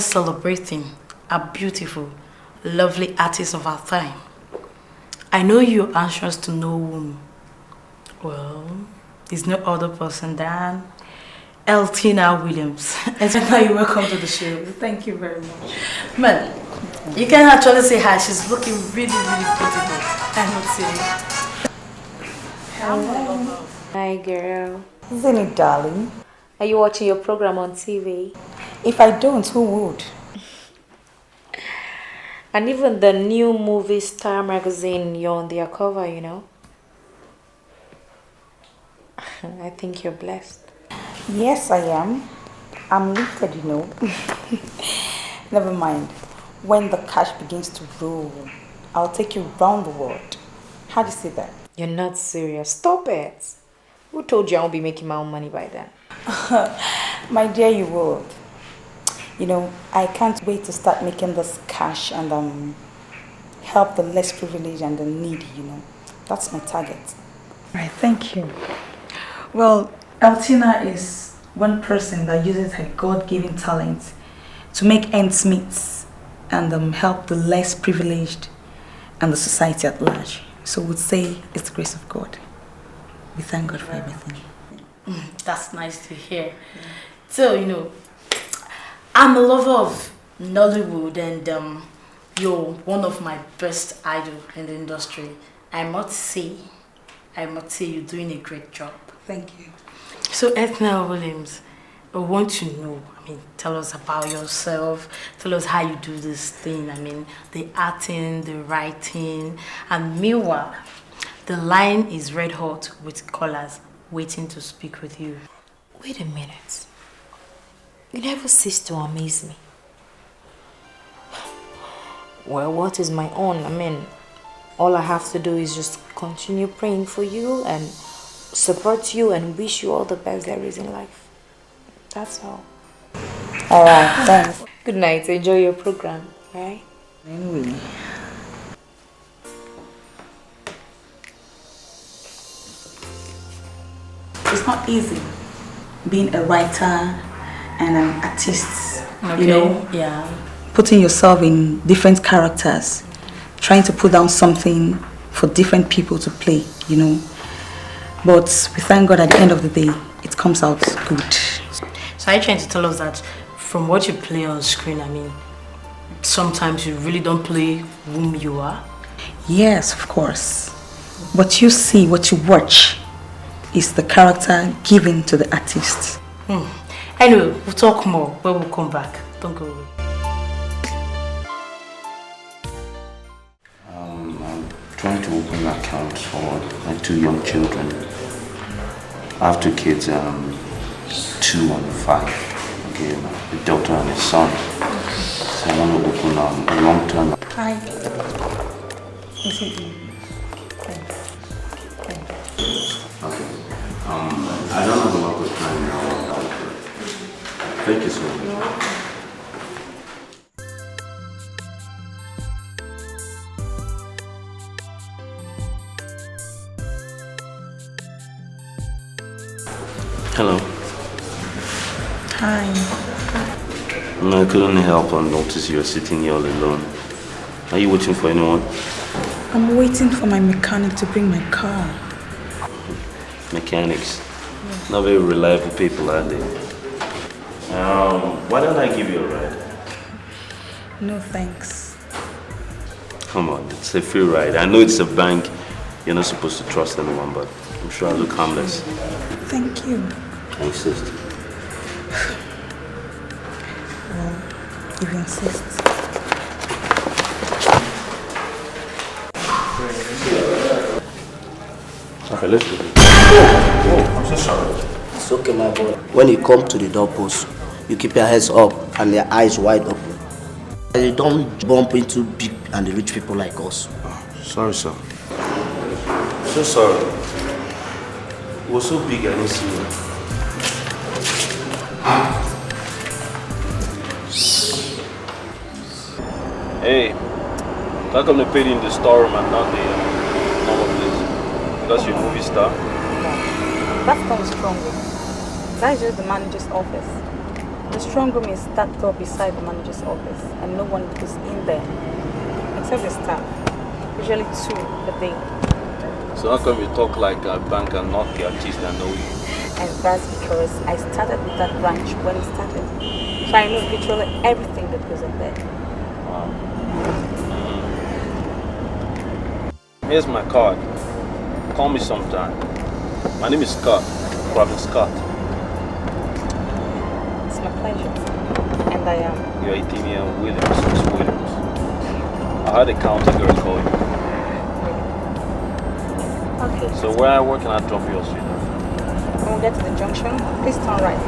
celebrating a beautiful, lovely artist of our time. I know you're anxious to know whom. Well, there's no other person than Elina Williams. Elina, you're welcome to the show. Thank you very much. Man, you can actually say hi. She's looking really, really beautiful. I must say. Hello. Hi, girl. Isn't it, darling? Are you watching your program on TV? If I don't, who would? And even the new movie Star magazine, you're on their cover, you know? I think you're blessed. Yes, I am. I'm lifted, you know. Never mind. When the cash begins to roll, I'll take you round the world. How do you see that? You're not serious. Stop it. Who told you I won't be making my own money by then? My dear, you would. You know, I can't wait to start making this cash and help the less privileged and the needy, you know. That's my target. Right, thank you. Well, Elina is one person that uses her God-given talent to make ends meet and help the less privileged and the society at large. So we'd say it's the grace of God. We thank God for everything. That's nice to hear. So, you know, I'm a lover of Nollywood and you're one of my best idols in the industry. I must say you're doing a great job. Thank you. So, Elina Williams, I want to know, tell us about yourself, tell us how you do this thing, the acting, the writing, and meanwhile, the line is red hot with callers waiting to speak with you. Wait a minute. You never cease to amaze me. Well, what is my own? All I have to do is just continue praying for you and support you and wish you all the best there is in life. That's all. Alright, thanks. Good night. Enjoy your program, right? Anyway. It's not easy being a writer and an artist, okay. You know? Yeah. Putting yourself in different characters, trying to put down something for different people to play, you know. But we thank God at the end of the day, it comes out good. So are you trying to tell us that from what you play on screen, sometimes you really don't play whom you are? Yes, of course. What you see, what you watch, is the character given to the artist. Anyway, we'll talk more when we come back. Don't go away. I'm trying to open an account for my 2 young children. I have 2 kids, 2 and 5. Okay, a daughter and a son. So I want to open a long-term. Hi. Okay. I don't have a lot of time now. Thank you so much. Hello. Hi. No, I couldn't help but notice you were sitting here all alone. Are you waiting for anyone? I'm waiting for my mechanic to bring my car. Mechanics. Yeah. Not very reliable people, are they? Why don't I give you a ride? No thanks. Come on, it's a free ride. I know it's a bank. You're not supposed to trust anyone, but I'm sure I look harmless. Thank you. I insist. Well, if you insist. Okay, let's do it. Oh, I'm so sorry. It's okay, my boy. When you come to the doorpost, you keep your heads up and your eyes wide open. And you don't bump into big and rich people like us. Oh, sorry, sir. So sorry. It was so big I didn't see you. Hey, how come they paid in the storeroom and not the normal place? Because you're a movie star? That comes strong. That is just the manager's office. The strong room is stacked up beside the manager's office and no one is in there except the staff. Usually 2 a day. So how come you talk like a bank and not the artist that know you? And that's because I started with that branch when it started. So I know literally everything that goes in there. Wow. Here's my card. Call me sometime. My name is Scott. Robin Scott. It's my pleasure. And I am. You're 18-year Williams, Miss Williams. I had a county girl call you. Okay. So where I work, can I drop you off, sweetheart? When we get to the junction, please turn right.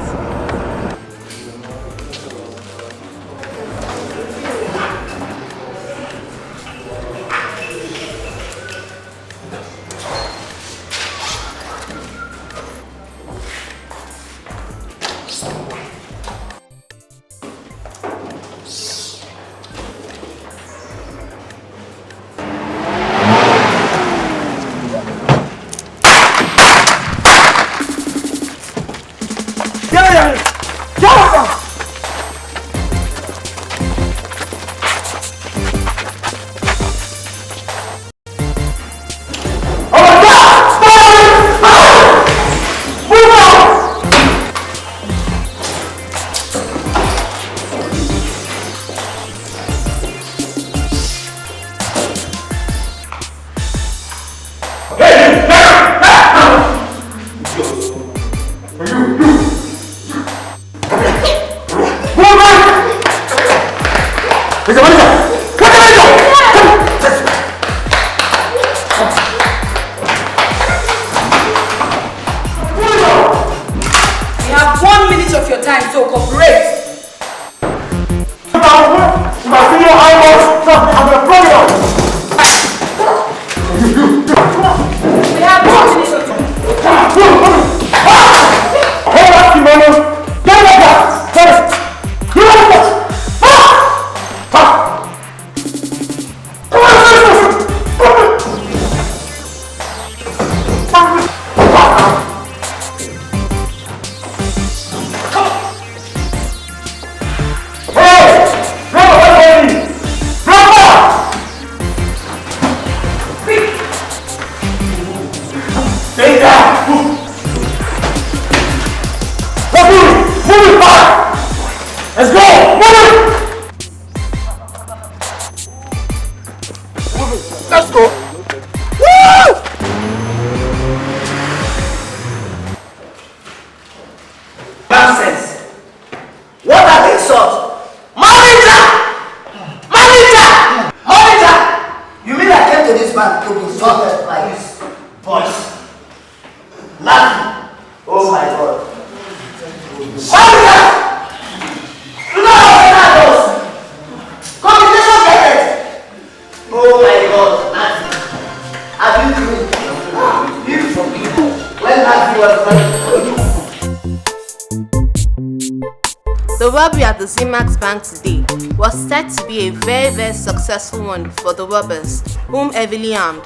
The robbery at the Zimax Bank today was said to be a very successful one for the robbers, whom heavily armed,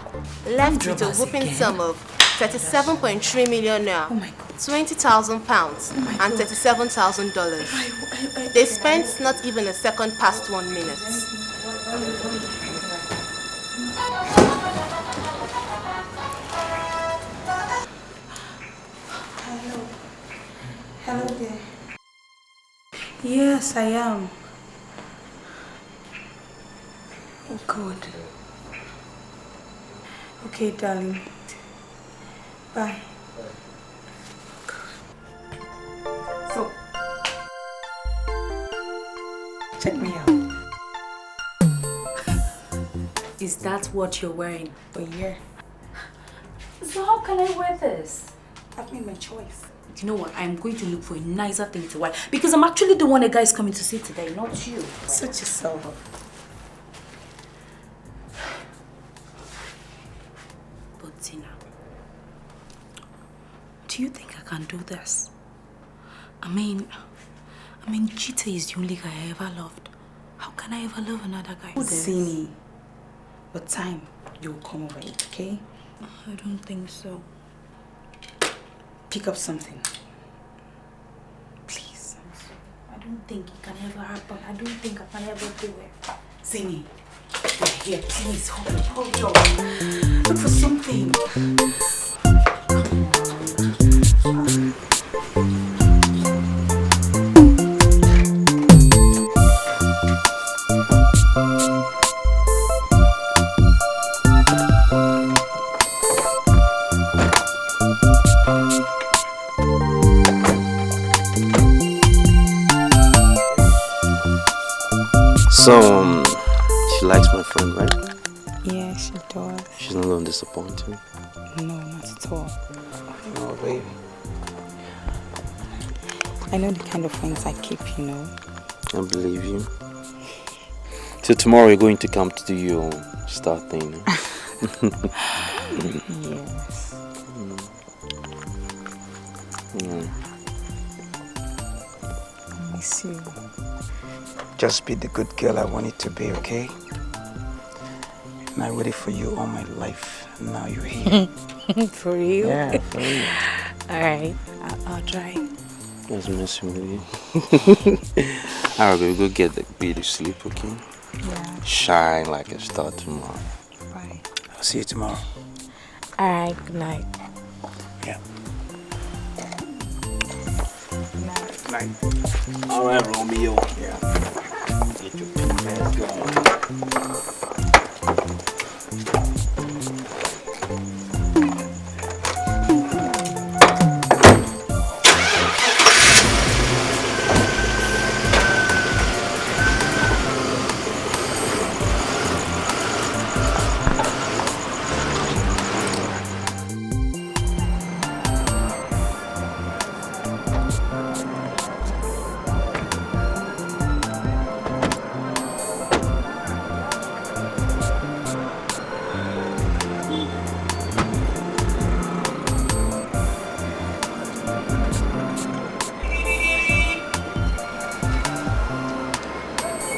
left with a whooping sum of 37.3 million naira, £20,000 and $37,000. They spent not even a second past 1 minute. Hello there. Yes, I am. Oh God. Okay, darling. Bye. So, check me out. Is that what you're wearing? Oh yeah. So how can I wear this? I've made my choice. You know what? I'm going to look for a nicer thing to wear because I'm actually the one a guy is coming to see today, not you. Suit yourself up. But Tina, do you think I can do this? I mean, Chita is the only guy I ever loved. How can I ever love another guy? See me. But time, you'll come over it, okay? I don't think so. Pick up something. Please. I don't don't think it can ever happen. I don't think I can ever do it. Zini, here, please, hold on. Look for something. So, she likes my friend, right? Yeah, she does. She's not going to disappoint you? No, not at all. Oh, baby. I know the kind of friends I keep, you know. I believe you. So tomorrow you're going to come to do your star thing, eh? Yes. I miss you. Just be the good girl I want it to be, okay? And I waited for you all my life, and now you're here. For real? Yeah, for real. Alright, I'll try. That's messing with you. Alright, baby, go get the bed to sleep, okay? Yeah. Shine like a star tomorrow. Bye. I'll see you tomorrow. Alright, good night. Yeah. Good night. Night. Alright, Romeo. Yeah. Get your pants going.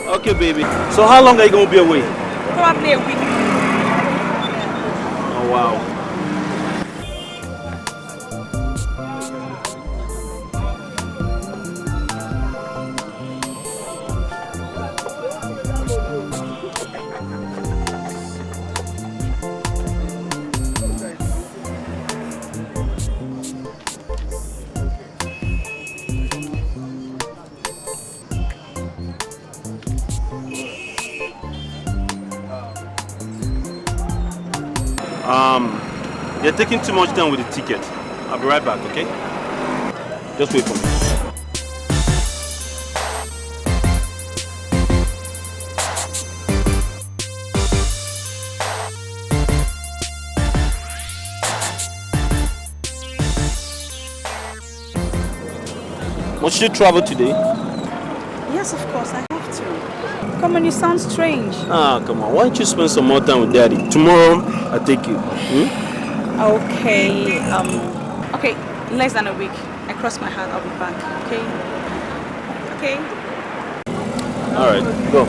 Okay, baby. So how long are you going to be away? Probably a week. Oh, wow. You're taking too much time with the ticket. I'll be right back, okay? Just wait for me. Must you travel today? Yes, of course, I have to. Come on, you sound strange. Ah, come on. Why don't you spend some more time with Daddy? Tomorrow, I'll take you. Okay, okay, less than a week. I cross my heart, I'll be back, okay? Okay? Alright, go.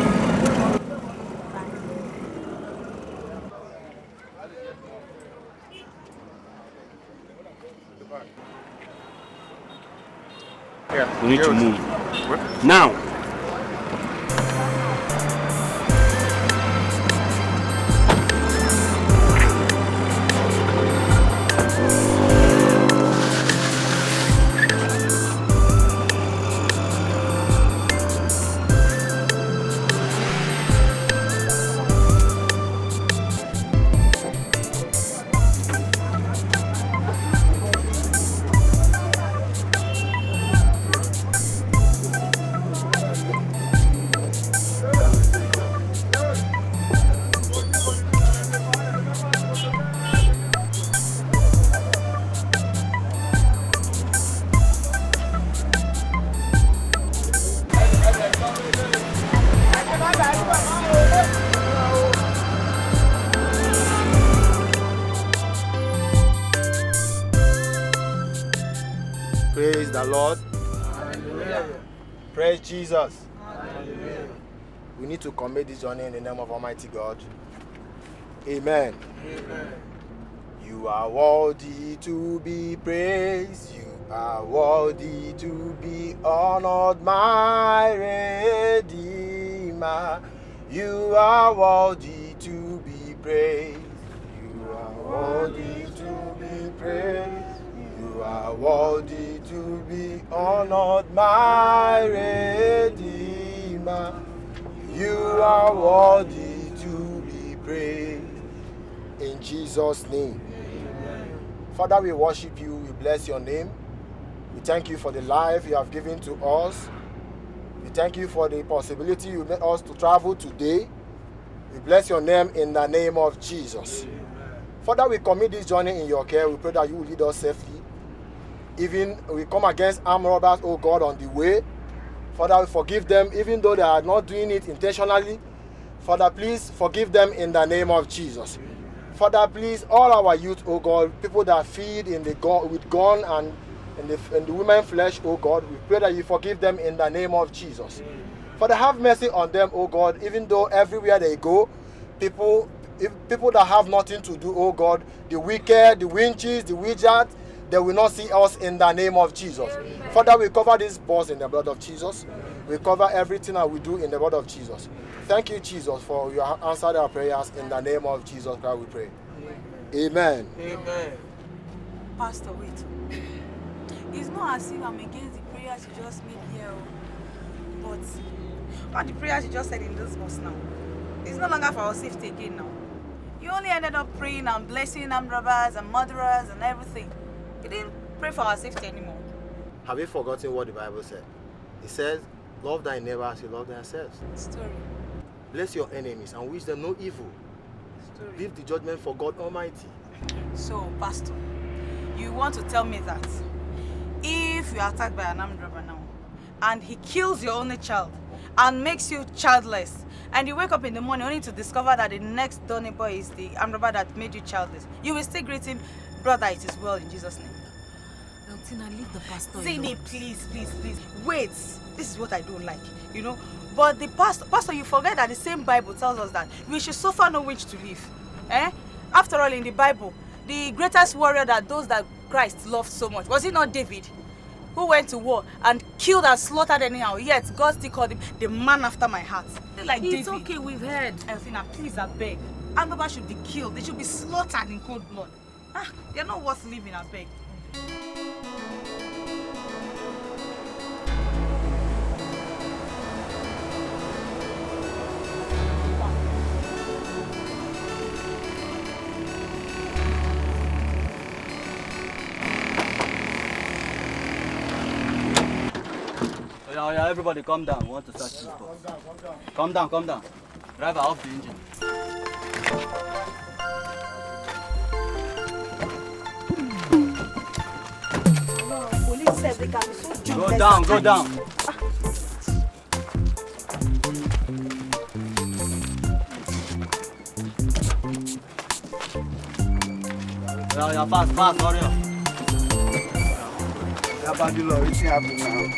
We need to move. Now! Praise the Lord. Hallelujah. Praise Jesus. Hallelujah. We need to commit this journey in the name of Almighty God. Amen. Amen. You are worthy to be praised. You are worthy to be honored, my Redeemer. You are worthy to be praised. You are worthy to be praised. You are worthy to be honored, my Redeemer. You are worthy to be praised. In Jesus' name. Amen. Father, we worship you. We bless your name. We thank you for the life you have given to us. We thank you for the possibility you made us to travel today. We bless your name in the name of Jesus. Amen. Father, we commit this journey in your care. We pray that you will lead us safely. Even we come against armed robbers, oh God, on the way. Father, we forgive them even though they are not doing it intentionally. Father, please forgive them in the name of Jesus. Father, please, all our youth, oh God, people that feed in the with gun and in the women flesh, oh God, we pray that you forgive them in the name of Jesus. Father, have mercy on them, oh God, even though everywhere they go, people that have nothing to do, oh God, the wicked, the winches, the wizards, they will not see us in the name of Jesus. Father, we cover this boss in the blood of Jesus. We cover everything that we do in the blood of Jesus. Thank you, Jesus, for you answered our prayers. In the name of Jesus Christ we pray. Amen. Amen. Pastor, wait. It's not as if I'm against the prayers you just made here. But all the prayers you just said in this verse now, it's no longer for our safety again now. You only ended up praying and blessing armed robbers and murderers and everything. You didn't pray for our safety anymore. Have you forgotten what the Bible said? It says, love thy neighbor as you love thyself. Story. Bless your enemies and wish them no evil. Story. Leave the judgment for God Almighty. So, Pastor, you want to tell me that if you are attacked by an armed robber now, and he kills your only child, and makes you childless, and you wake up in the morning only to discover that the next door neighbor is the armed robber that made you childless, you will still greet him, brother, it is well in Jesus' name. Eltina, leave the pastor Zini, please. Wait, this is what I don't like, you know. But the pastor, you forget that the same Bible tells us that we should suffer no witch to live. After all, in the Bible, the greatest warrior that those that Christ loved so much, was it not David? Who went to war and killed and slaughtered anyhow, yet God still called him the man after my heart. Like it's David. Okay, we've heard. Elfina, please, I beg. Armed robbers should be killed. They should be slaughtered in cold blood. They're not worth living, I beg. Yeah, everybody calm down. We want to start this bus. Calm down. Driver, off the engine. No, police said they can be so Go down. Yeah, fast, hurry up. It's happening now.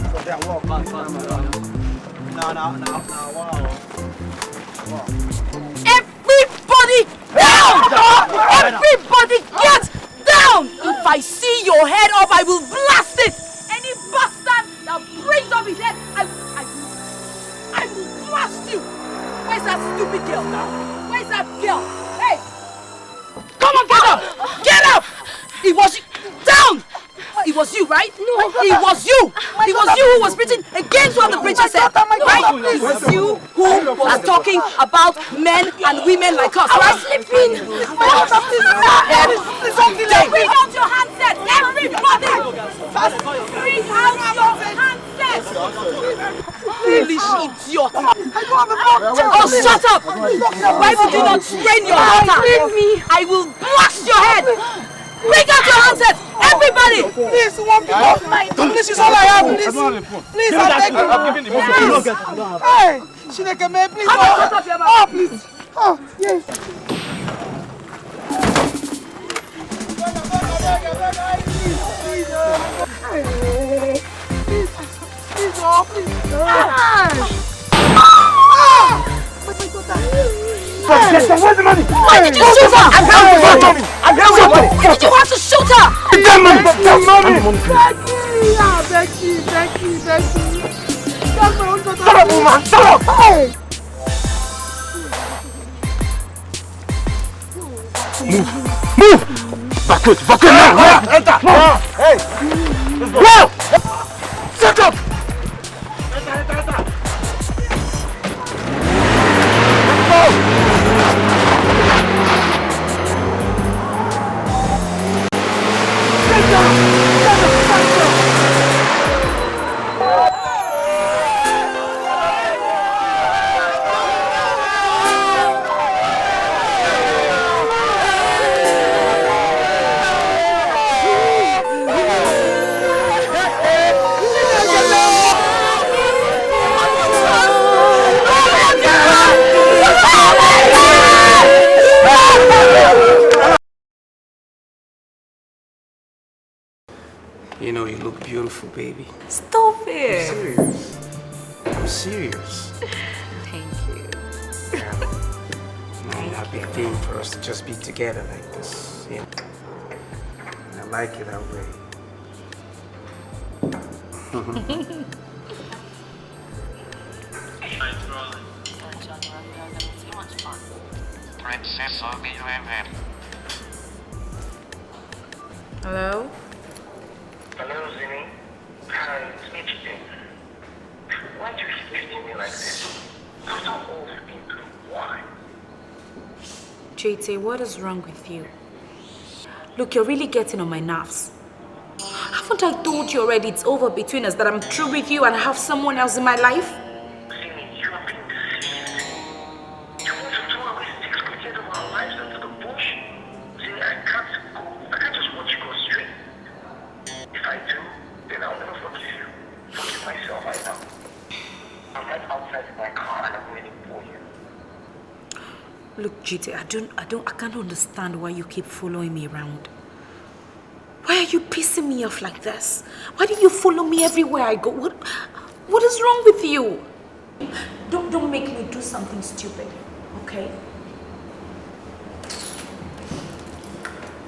So then walk. Fast. Now, wow. Everybody down! Everybody get down! If I see your head up, I will blast it! Any bastard that brings up his head, I will blast you! Where's that stupid girl now? Where's that girl? Hey! Come on, get up! Get up! It was you. Down! It was you, right? No. It was you! It was you who was preaching against what the preacher said, right? It was you who was talking about men and women like us, right? Sleeping! Bring out your handsets! Everybody! Bring out your handsets! Foolish idiot! Oh, shut up! Why would you not train your daughter? I will blast your head! Bring out your handsets! Everybody! Please, one people. This is all I have. Please, I beg you. Hey, Shineke, man, please. Oh, please. Oh, yes. Please, Where's the money? Why did you shoot her? I'm here with money. I'm here with money. Why did you have to shoot her? Get money. Becky. Shut up, woman. Shut up. Hey. Move. Backward now. Enter. Hey. Go. Shut up. Enter. You know, you look beautiful, baby. Stop it. I'm serious. Thank you. I'm happy thing for us to just be together like this. Yeah. I like it that way. Hello? Hello, Zini. Hi, it's me again. Why do you keep treating me like this? After all we've been through, why? JT, what is wrong with you? Look, you're really getting on my nerves. Haven't I told you already it's over between us, that I'm through with you and I have someone else in my life? Zini, you have been deceived. You want to throw away 6 quarters of our lives into the bush? Zini, I can't just watch you go straight. If I do, then I'll never forgive you. Forgive myself, I know. I'm right outside in my car and I'm waiting for you. Look, GT, I can't understand why you keep following me around. Why are you pissing me off like this? Why do you follow me everywhere I go? What is wrong with you? Don't make me do something stupid, okay?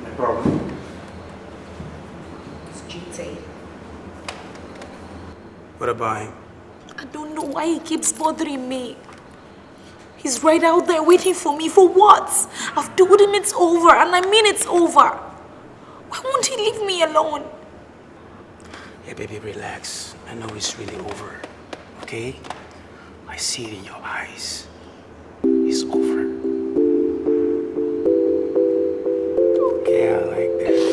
No problem. It's GT. What about him? I don't know why he keeps bothering me. He's right out there waiting for me. For what? I've told him it's over, and I mean it's over. Why won't he leave me alone? Hey, baby, relax. I know it's really over, okay? I see it in your eyes. It's over. Okay, I like that.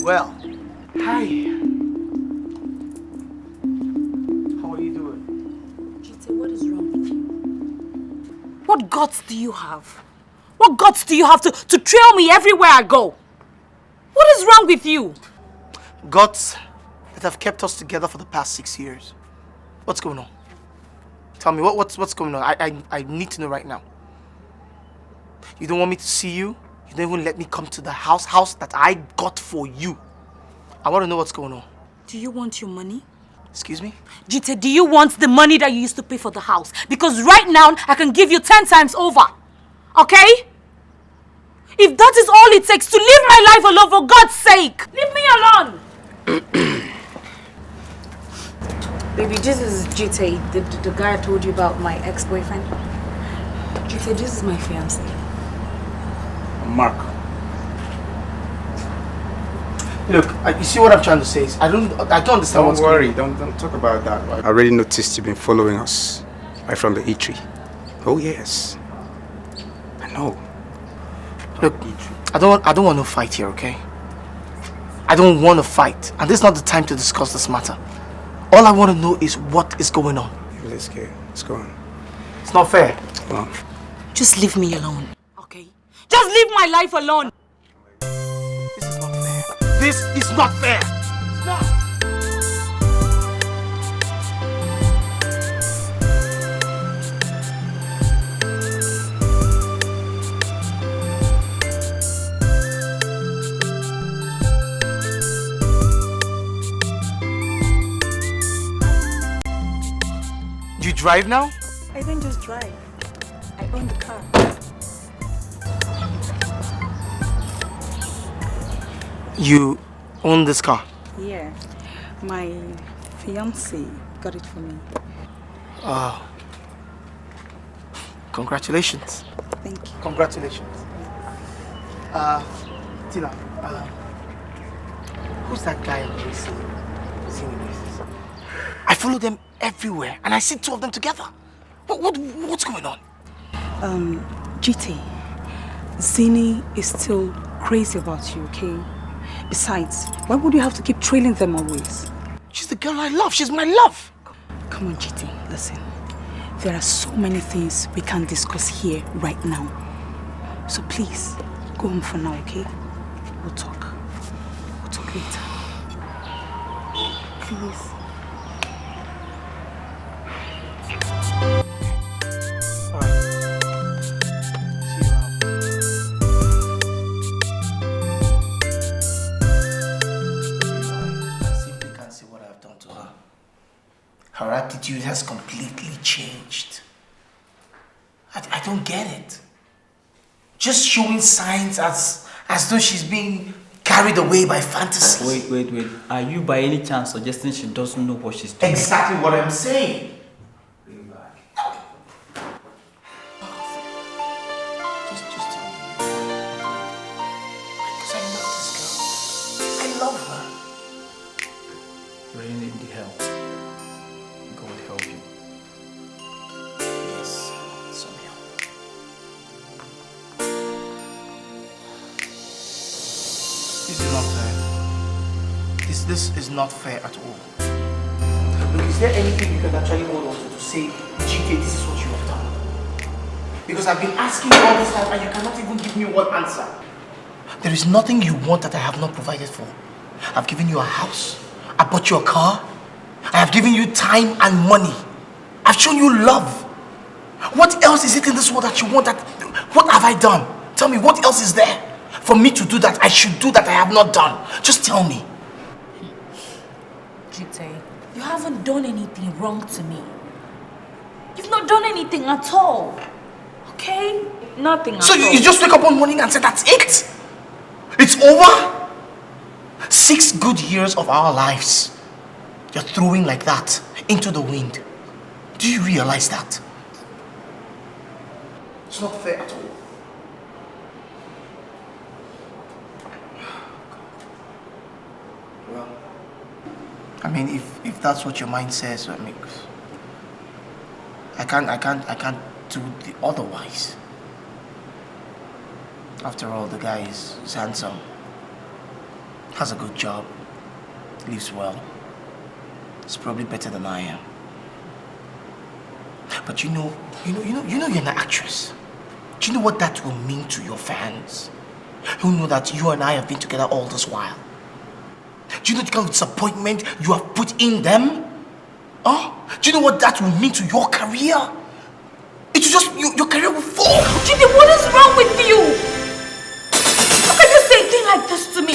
Well. Hi. How are you doing? GT, what is wrong with you? What guts do you have? What guts do you have to trail me everywhere I go? What is wrong with you? Guts that have kept us together for the past 6 years. What's going on? Tell me, what's going on? I need to know right now. You don't want me to see you? You don't even let me come to the house that I got for you. I want to know what's going on. Do you want your money? Excuse me? Jite, do you want the money that you used to pay for the house? Because right now, I can give you 10 times over. Okay? If that is all it takes to live my life alone, for God's sake, leave me alone! Baby, this is Jite, the guy I told you about, my ex-boyfriend. Jite, this is my fiancé. Mark. Look, you see what I'm trying to say is I don't understand what's going on. Don't talk about that. I already noticed you've been following us right from the eatery. Oh yes, I know. Look, I don't want to fight here, okay? I don't want to fight, and this is not the time to discuss this matter. All I want to know is what is going on. Let's go on. It's not fair. Well, just leave me alone, okay? Just leave my life alone. This is not fair. This is not fair. It's not. You drive now? I didn't just drive. I own the car. You own this car? Yeah. My fiance got it for me. Congratulations. Thank you. Congratulations. Tina, who's that guy in this scene? I follow them everywhere and I see two of them together. What's going on? GT, Zini is still crazy about you, okay? Besides, why would you have to keep trailing them always? She's the girl I love. She's my love. Come on, GT, listen. There are so many things we can discuss here right now. So please, go home for now, okay? We'll talk. We'll talk later. Please. Her attitude has completely changed. I don't get it. Just showing signs as though she's being carried away by fantasy. Wait. Are you by any chance suggesting she doesn't know what she's doing? Exactly what I'm saying. Just tell me. Because I love this girl. I love her. You're in the hell. God help you. Yes, some help. This is not fair. This is not fair at all. Look, is there anything you can actually hold on to say, GK, this is what you have done? Because I've been asking you all this time and you cannot even give me one answer. There is nothing you want that I have not provided for. I've given you a house. I bought you a car. I have given you time and money. I've shown you love. What else is it in this world that you want? What have I done? Tell me, what else is there for me to do that I should do that I have not done? Just tell me. Jite, you haven't done anything wrong to me. You've not done anything at all. Okay? Nothing at all. So you just wake up one morning and say, that's it? It's over? 6 good years of our lives. You're throwing like that into the wind. Do you realize that? It's not fair at all. Well, I mean, if that's what your mind says, I mean, I can't do the otherwise. After all, the guy is handsome, has a good job, lives well. It's probably better than I am. But you know you're an actress. Do you know what that will mean to your fans? Who know that you and I have been together all this while? Do you know the kind of disappointment you have put in them? Huh? Do you know what that will mean to your career? It will just, your career will fall. Jimmy, what is wrong with you? How can you say a thing like this to me?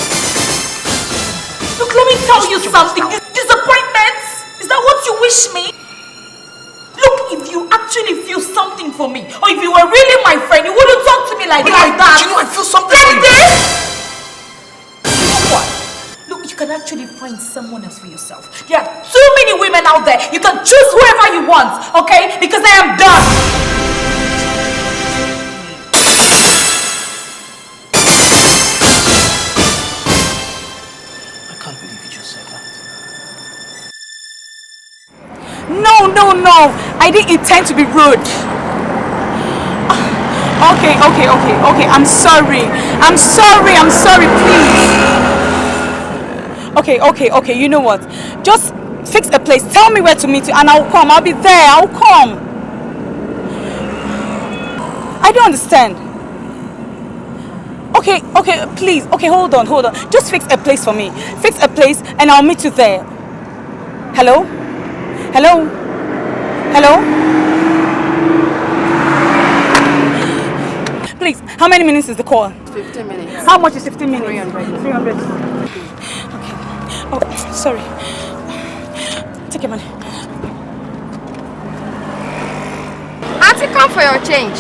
Look, let me tell you something. Disappointments? Is that what you wish me? Look, if you actually feel something for me, or if you were really my friend, you wouldn't talk to me like that. Do you know I feel something for you? This? You know what? Look, you can actually find someone else for yourself. There are too many women out there. You can choose whoever you want, okay? Because I am done. I can't believe you just said that. No. I didn't intend to be rude. Okay. I'm sorry, please. Okay. You know what? Just fix a place. Tell me where to meet you and I'll come. I'll be there. I'll come. I don't understand. Okay, please. Okay, hold on. Just fix a place for me. Fix a place and I'll meet you there. Hello? Please, how many minutes is the call? 15 minutes. How much is 15 minutes? 300. Okay. Oh, sorry. Take your money. Auntie, come for your change.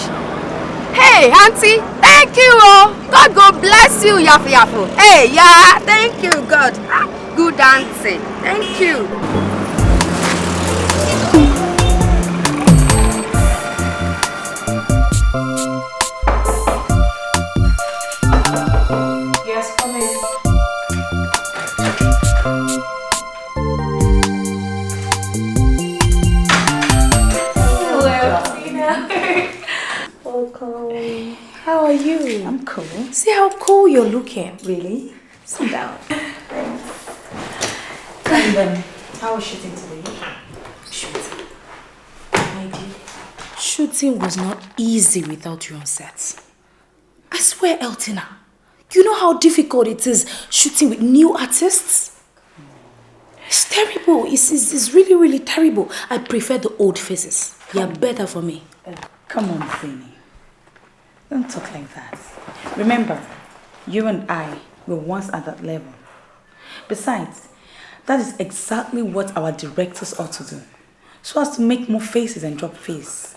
Hey, Auntie, thank you. Oh. God go bless you, Yafu. Hey, yeah, thank you, God. Good Auntie. Thank you. Yes, come in. Hello, Elina. Welcome. How are you? I'm cool. See how cool you're looking. Really? Sit down. And how was shooting today? Shooting. My dear, shooting was not easy without you on set. I swear, Eltina, you know how difficult it is shooting with new artists? It's terrible. It's really, really terrible. I prefer the old faces. They are better for me. Come on, Zini. Don't talk like that. Remember, you and I were once at that level. Besides, that is exactly what our directors ought to do. So as to make more faces and drop face.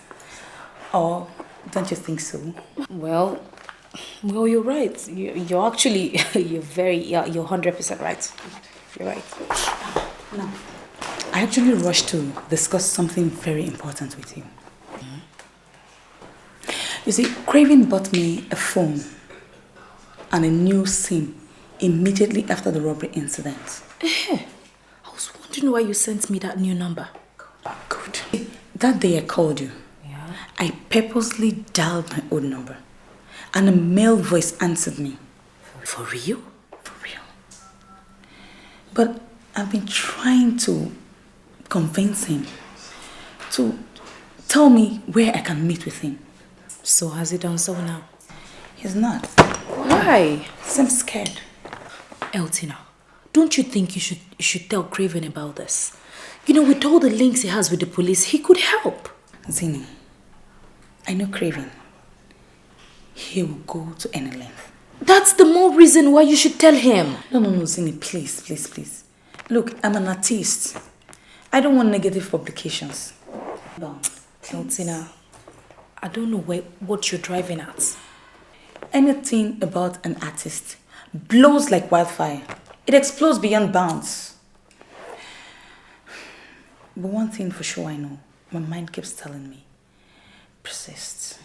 Or don't you think so? Well, you're right. You're actually, you're 100% right. You're right. No. I actually rushed to discuss something very important with you. You see, Craven bought me a phone and a new SIM immediately after the robbery incident. I was wondering why you sent me that new number. Good. That day I called you. Yeah. I purposely dialed my old number and a male voice answered me. For real? For real. But I've been trying to convince him to tell me where I can meet with him. So has he done so now? He's not. Why? I'm scared. Eltina, don't you think you should tell Craven about this? You know, with all the links he has with the police, he could help. Zini, I know Craven. He will go to any length. That's the more reason why you should tell him. No, Zini, please. Look, I'm an artist. I don't want negative publications. Eltina, I don't know what you're driving at. Anything about an artist blows like wildfire. It explodes beyond bounds. But one thing for sure I know, my mind keeps telling me, persist.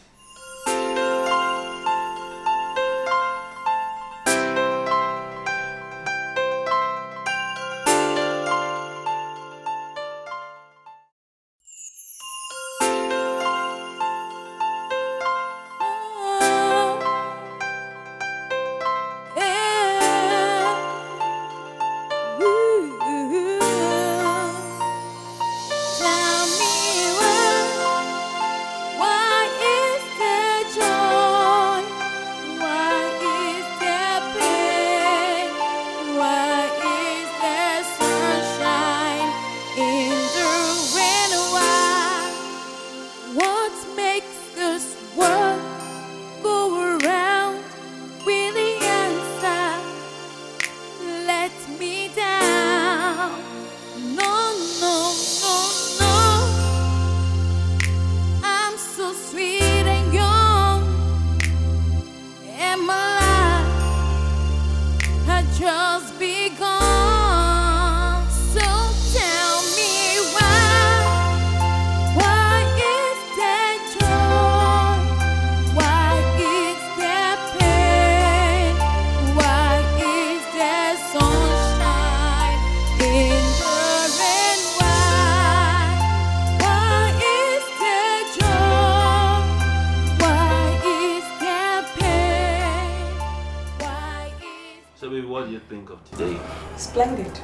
think of today? Splendid.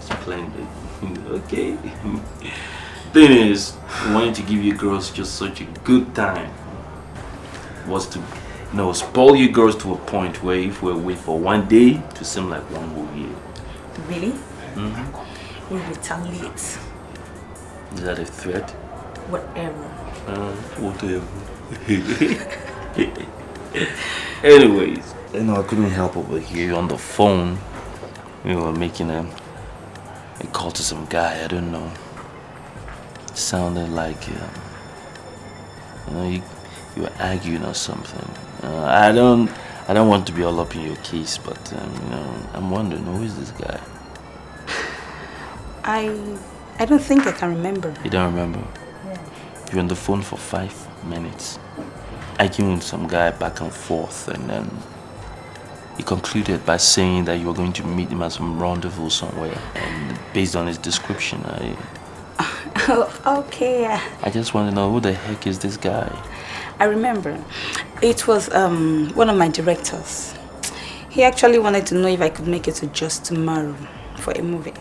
Splendid. Okay. Thing is, I wanted to give you girls just such a good time. Was to, spoil you girls to a point where if we're away for one day, to seem like one whole year. Really? Mm-hmm. We'll retaliate. Is that a threat? Whatever. Whatever. Anyways, I couldn't help over here on the phone. We were making a call to some guy, I don't know. It sounded like, you were arguing or something. I don't want to be all up in your case, but, I'm wondering, who is this guy? I don't think I can remember. You don't remember? Yeah. You were on the phone for 5 minutes, arguing with some guy back and forth, and then he concluded by saying that you were going to meet him at some rendezvous somewhere, and based on his description, Okay. I just want to know, who the heck is this guy? I remember. It was one of my directors. He actually wanted to know if I could make it to just tomorrow for a movie.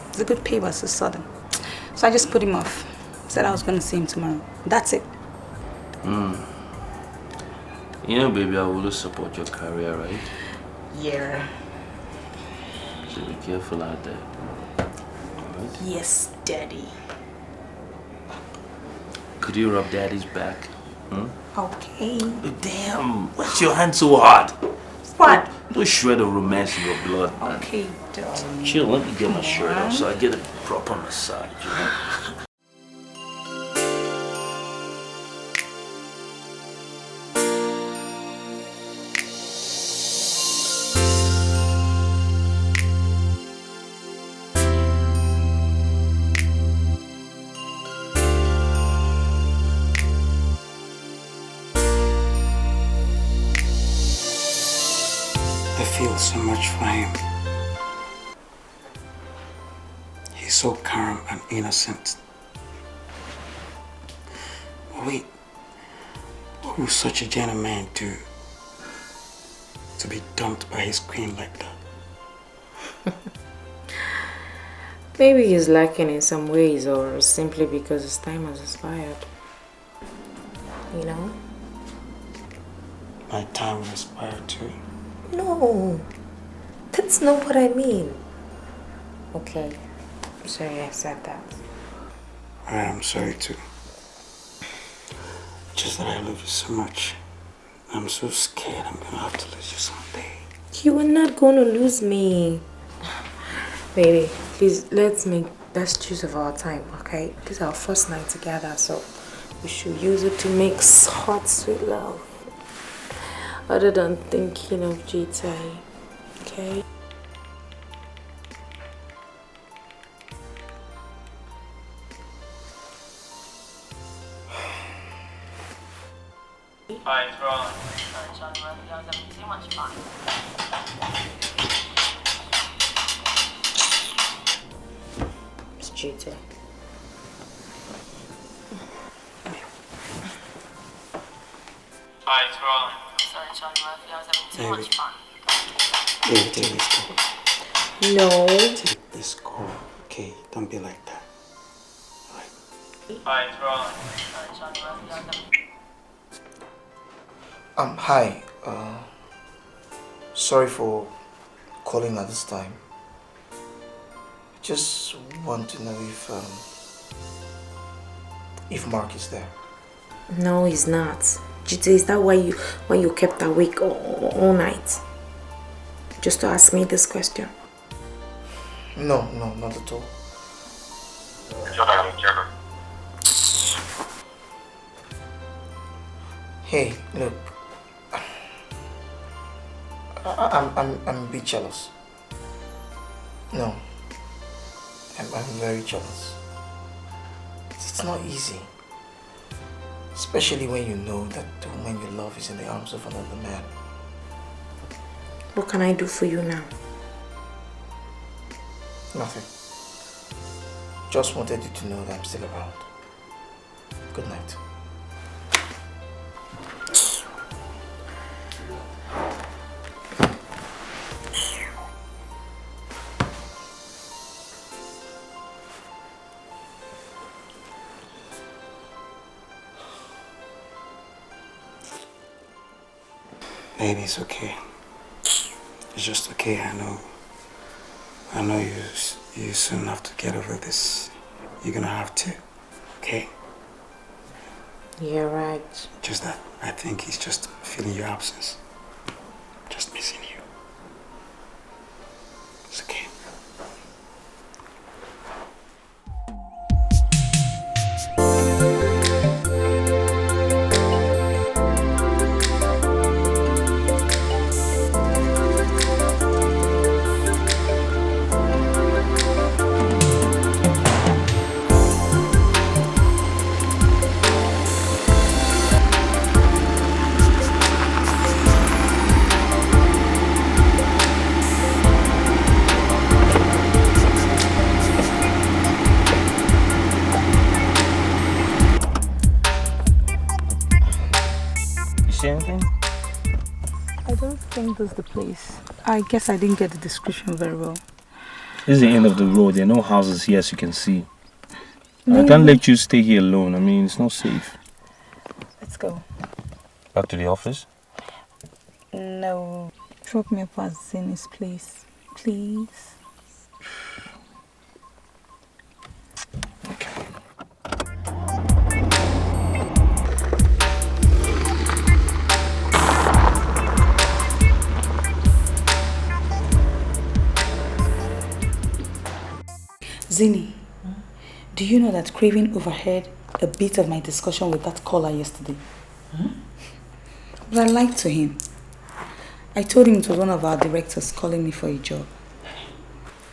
It's a good pay, but so sudden. So I just put him off. Said I was going to see him tomorrow. That's it. Baby, I will support your career, right? Yeah. So be careful out there. Alright? Yes, Daddy. Could you rub Daddy's back? Okay. Damn, why's your hand so hard? What? No shred of romance in your blood, man. Okay, darling. Chill, let me get my shirt off so I get a proper massage, I feel so much for him. He's so calm and innocent. Wait, what would such a gentleman do to be dumped by his queen like that? Maybe he's lacking in some ways, or simply because his time has expired. You know? My time will expire too. No, that's not what I mean. Okay, sorry I said that. Alright, I'm sorry too. Just that I love you so much. I'm so scared I'm gonna have to lose you someday. You are not gonna lose me. Baby, please, let's choose of our time, okay? This is our first night together, so we should use it to make hot, sweet love. Other than thinking of GT, okay? Hi, it's Ron. Sorry, Charlie, I was having too much fun. It's GT. Hi, it's Ron. Sorry, Charlie, I was having too much fun. Baby, take this call. No. Take this call, okay? Don't be like that. Hi, it's Ron. Sorry, Charlie, I was having... Hi. Sorry for calling at this time. Just want to know if Mark is there. No, he's not. GT, is that why you kept awake all night? Just to ask me this question? No, not at all. Hey, look. I'm a bit jealous. No. I'm very jealous. It's not easy. Especially when you know that the woman you love is in the arms of another man. What can I do for you now? Nothing. Just wanted you to know that I'm still around. Good night. Baby, it's okay. It's just okay, I know you soon have to get over this. You're gonna have to, okay? You're right. Just that I think he's just feeling your absence. Just missing you. It's okay. Anything? I don't think that's the place. I guess I didn't get the description very well. This is the end of the road. There are no houses here, as you can see. No, I can't let you stay here alone. I mean, it's not safe. Let's go. Back to the office? No. Drop me off at Zini's place, please. Zini, do you know that Craven overheard a bit of my discussion with that caller yesterday? But I lied to him. I told him it was one of our directors calling me for a job.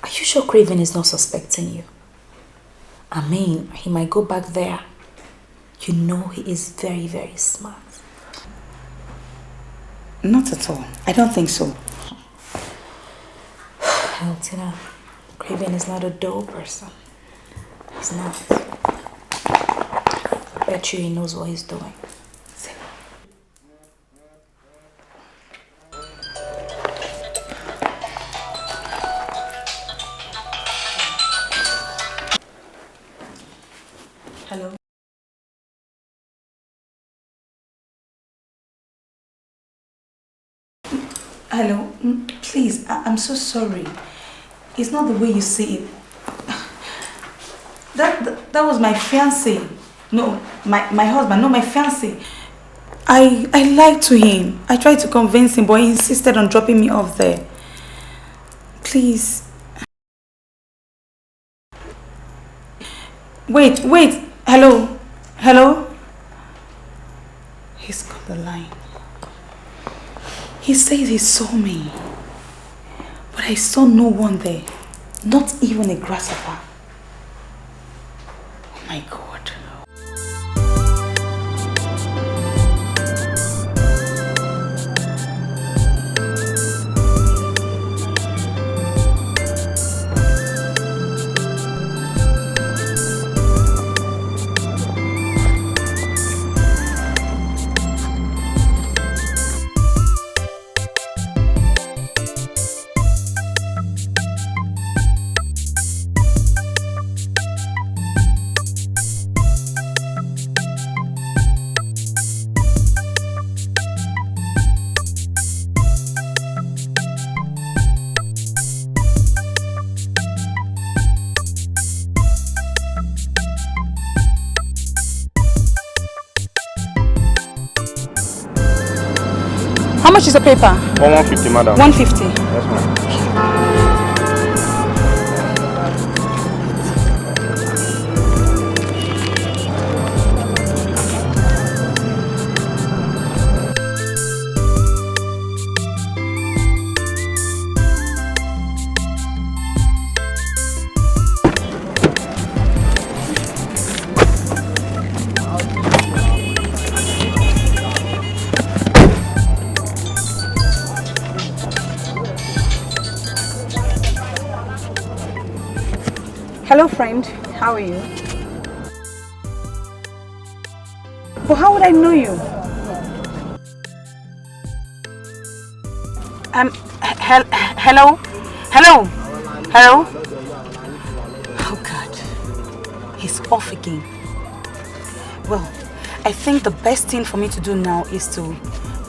Are you sure Craven is not suspecting you? I mean, he might go back there. You know he is very, very smart. Not at all. I don't think so. Elina, Craven is not a dull person. He's not. I bet you he knows what he's doing. Hello? Hello? Please, I'm so sorry. It's not the way you see it. That was my fiancé. No, my husband, no, my fiancé. I lied to him. I tried to convince him, but he insisted on dropping me off there. Please. Wait. Hello? Hello? He's got the line. He says he saw me. But I saw no one there. Not even a grasshopper. Oh my God. How much is the paper? 150, madam. 150. Yes, ma'am. Hello friend, how are you? But how would I know you? Hello? Oh God, he's off again. Well, I think the best thing for me to do now is to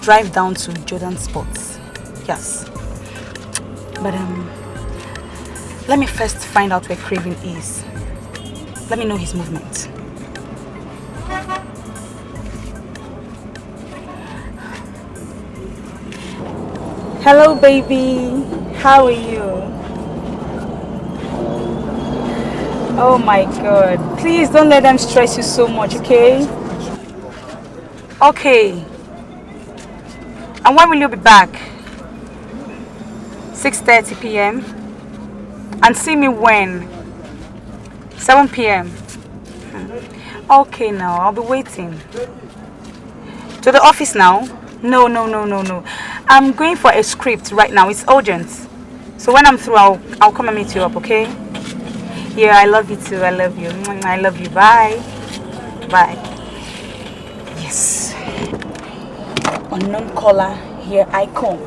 drive down to Jordan Sports. Yes. But let me first find out where Craven is. Let me know his movement. Hello, baby. How are you? Oh my God. Please don't let them stress you so much, okay? Okay. And when will you be back? 6:30 p.m. And see me when? 7 p.m. Okay now, I'll be waiting. To the office now? No. I'm going for a script right now. It's urgent. So when I'm through, I'll come and meet you up, okay? Yeah, I love you too. I love you. I love you. Bye. Bye. Yes. Unknown caller, here I come.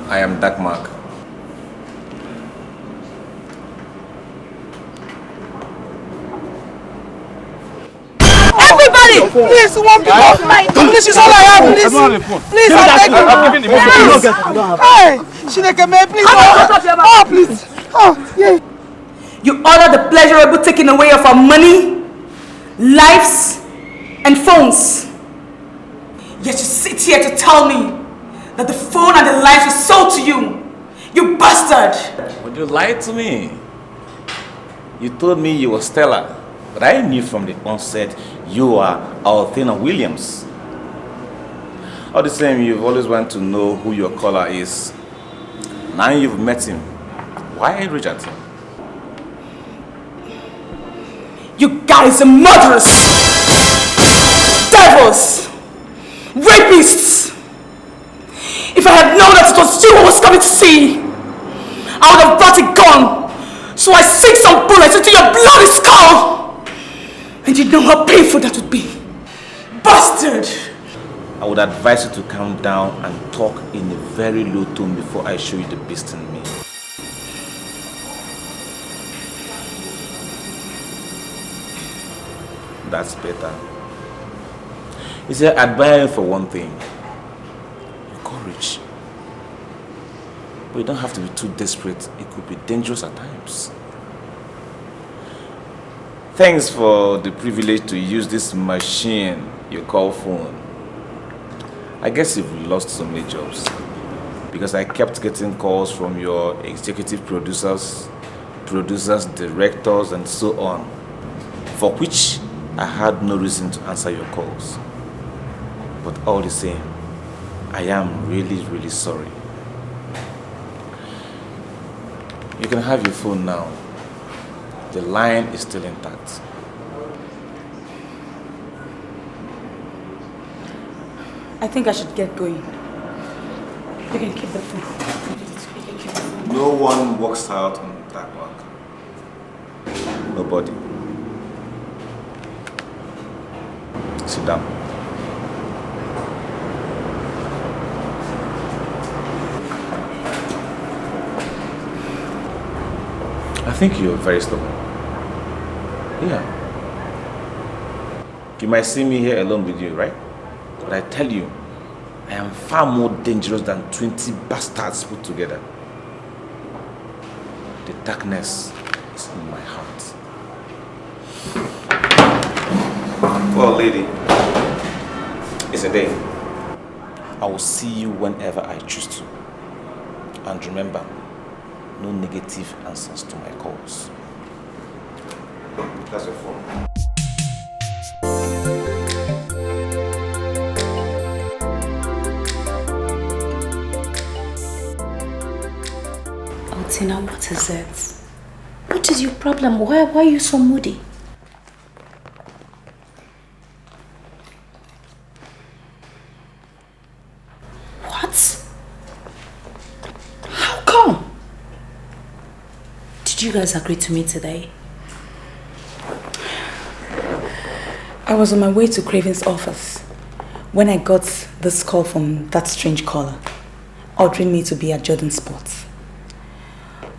I am Dark Mark. Everybody, please, one people. This is all I have. Please, I beg you. Hey, Shineke, man, please. Oh, please. Oh, yeah. You order the pleasurable taking away of our money, lives, and phones. Yet you sit here to tell me that the phone and the lives were sold to you. You bastard! Would you lie to me? You told me you were Stella, but I knew from the onset you are Althena Williams. All the same, you've always wanted to know who your caller is. Now you've met him. Why reach at him? You guys are murderers! Devils! Rapists! If I had known that it was you who was coming to see, I would have brought a gun, so I sink some bullets into your bloody skull! And you know how painful that would be. Bastard! I would advise you to calm down and talk in a very low tone before I show you the beast in me. That's better. You see, I admire you for one thing. Your courage. But you don't have to be too desperate. It could be dangerous at times. Thanks for the privilege to use this machine you call phone. I guess you've lost so many jobs. Because I kept getting calls from your executive producers, directors, and so on. For which I had no reason to answer your calls. But all the same, I am really, really sorry. You can have your phone now. The line is still intact. I think I should get going. You can keep the phone. No one walks out on that work. Nobody. Sit down. I think you're very stubborn. Yeah. You might see me here alone with you, right? But I tell you, I am far more dangerous than 20 bastards put together. The darkness is in my heart. Well, lady, it's a day. I will see you whenever I choose to. And remember, no negative answers to my calls. That's your phone. Tina, what is it? What is your problem? Why are you so moody? What? How come? Did you guys agree to meet today? I was on my way to Craven's office when I got this call from that strange caller, ordering me to be at Jordan's spot.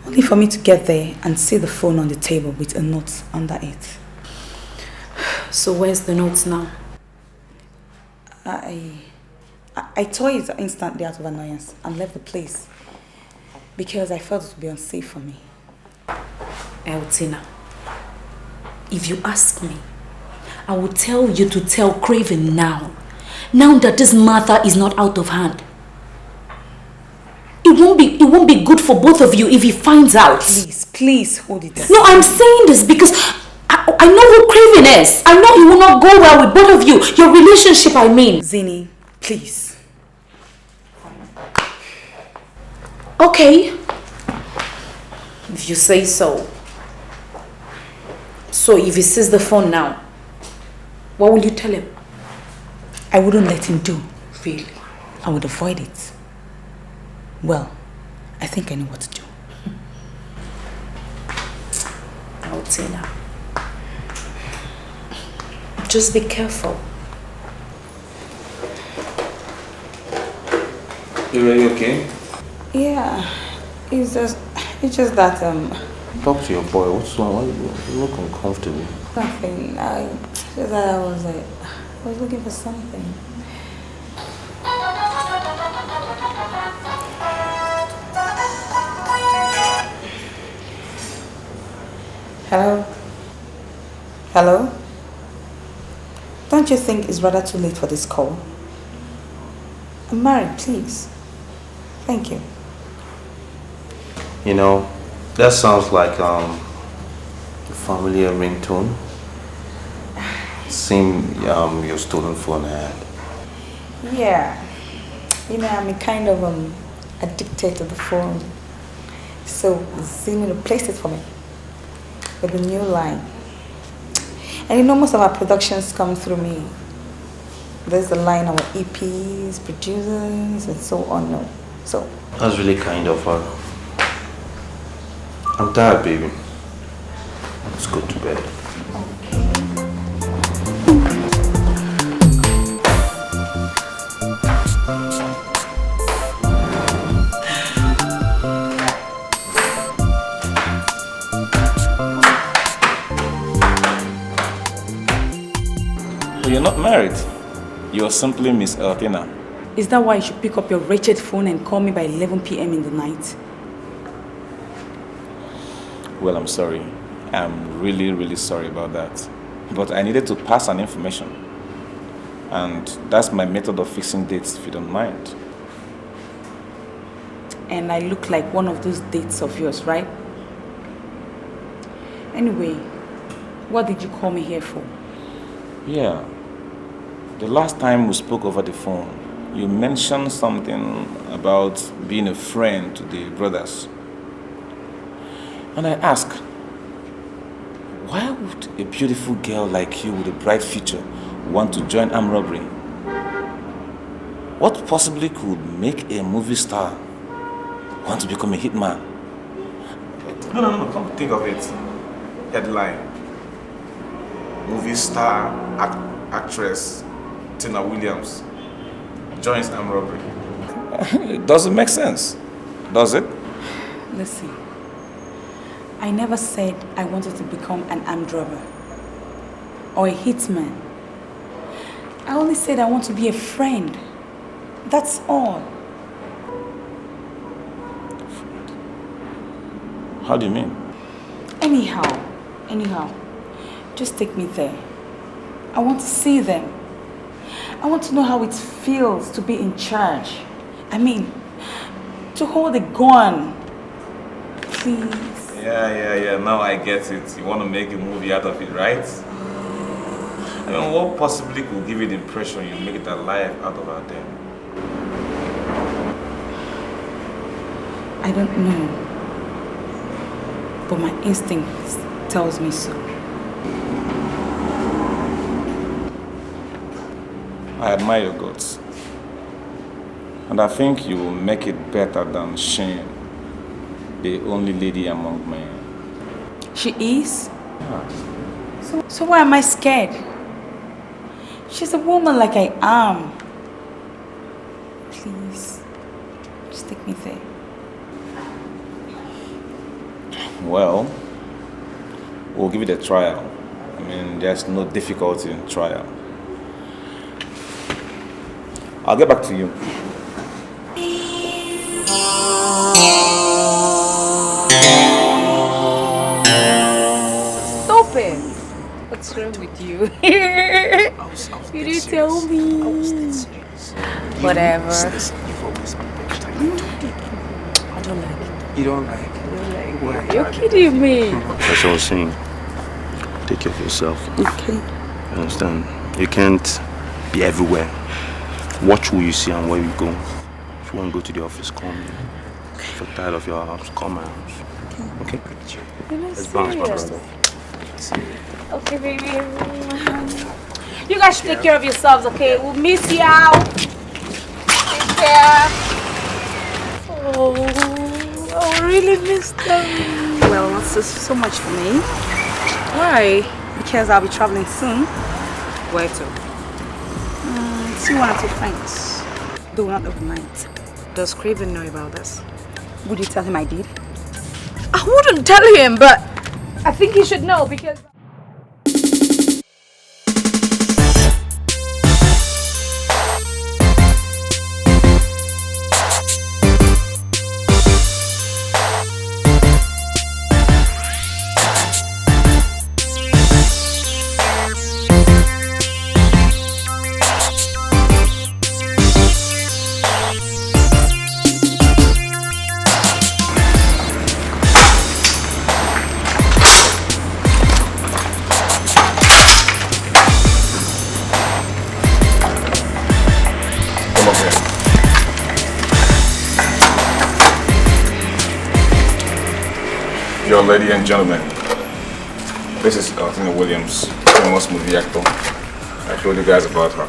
Only for me to get there and see the phone on the table with a note under it. So where's the note now? I tore it instantly out of annoyance and left the place because I felt it would be unsafe for me. Tina, if you ask me, I will tell you to tell Craven now that this matter is not out of hand. It won't be good for both of you if he finds out. Please hold it. No, I'm saying this because I know who Craven is. I know he will not go well with both of you. Your relationship, I mean. Zini, please. Okay. If you say so. So if he sees the phone now, what will you tell him? I wouldn't let him do. Really? I would avoid it. Well, I think I know what to do. I'll tell her. Just be careful. You okay? Yeah, it's just that Talk to your boy. What's wrong? Why you look uncomfortable? Nothing. Just that I was looking for something. Hello? Hello? Don't you think it's rather too late for this call? I'm married, please. Thank you. You know, that sounds like a familiar ringtone. Same your stolen phone had. Yeah. You know, I'm kind of addicted to the phone. So Zimi replaced it for me with a new line. And you know, most of our productions come through me. There's the line our EPs, producers, and so on. No. So That's really kind of her. I'm tired, baby. Let's go to bed. You're not married. You're simply Miss Elina. is that why you should pick up your wretched phone and call me by 11 p.m. in the night? Well, I'm sorry. I'm really, really sorry about that. But I needed to pass on information. And that's my method of fixing dates, if you don't mind. And I look like one of those dates of yours, right? Anyway, what did you call me here for? Yeah. The last time we spoke over the phone, you mentioned something about being a friend to the brothers. And I asked, why would a beautiful girl like you with a bright future want to join armed robbery? What possibly could make a movie star want to become a hitman? No, come think of it. Headline. Movie star, actress, Tina Williams joins armed robbery. It doesn't make sense, does it? Listen, I never said I wanted to become an armed robber or a hitman. I only said I want to be a friend. That's all. How do you mean? Anyhow, Just take me there. I want to see them. I want to know how it feels to be in charge. I mean, to hold a gun. Please. Yeah. Now I get it. You want to make a movie out of it, right? I mean, what possibly could give you the impression you make it alive out of our den? I don't know. But my instinct tells me so. I admire your guts. And I think you will make it better than Shane, the only lady among men. She is? Yes. So why am I scared? She's a woman like I am. Please, just take me there. Well, we'll give it a trial. I mean, there's no difficulty in trial. I'll get back to you. Stop it! What's wrong with you? You didn't tell me. I was dead serious. Whatever. Listen, you've always been better. I don't like it. You don't like it? Why? You're kidding me. That's what I was saying. Take care of yourself. Okay. You understand? You can't be everywhere. Watch who you see and where you go. If you want to go to the office, call me. If you're tired of your house, call my house. Okay? Let's bounce, my brother. Okay, baby. You guys should take care of yourselves, okay? We'll miss you out. Take care. Oh, I really miss them. Well, not so much for me. Why? Because I'll be traveling soon. Where to? See one or two friends. Though not overnight. Does Craven know about this? Would you tell him I did? I wouldn't tell him, but I think he should know because... Ladies and gentlemen, this is Elina Williams, famous movie actor. I told you guys about her.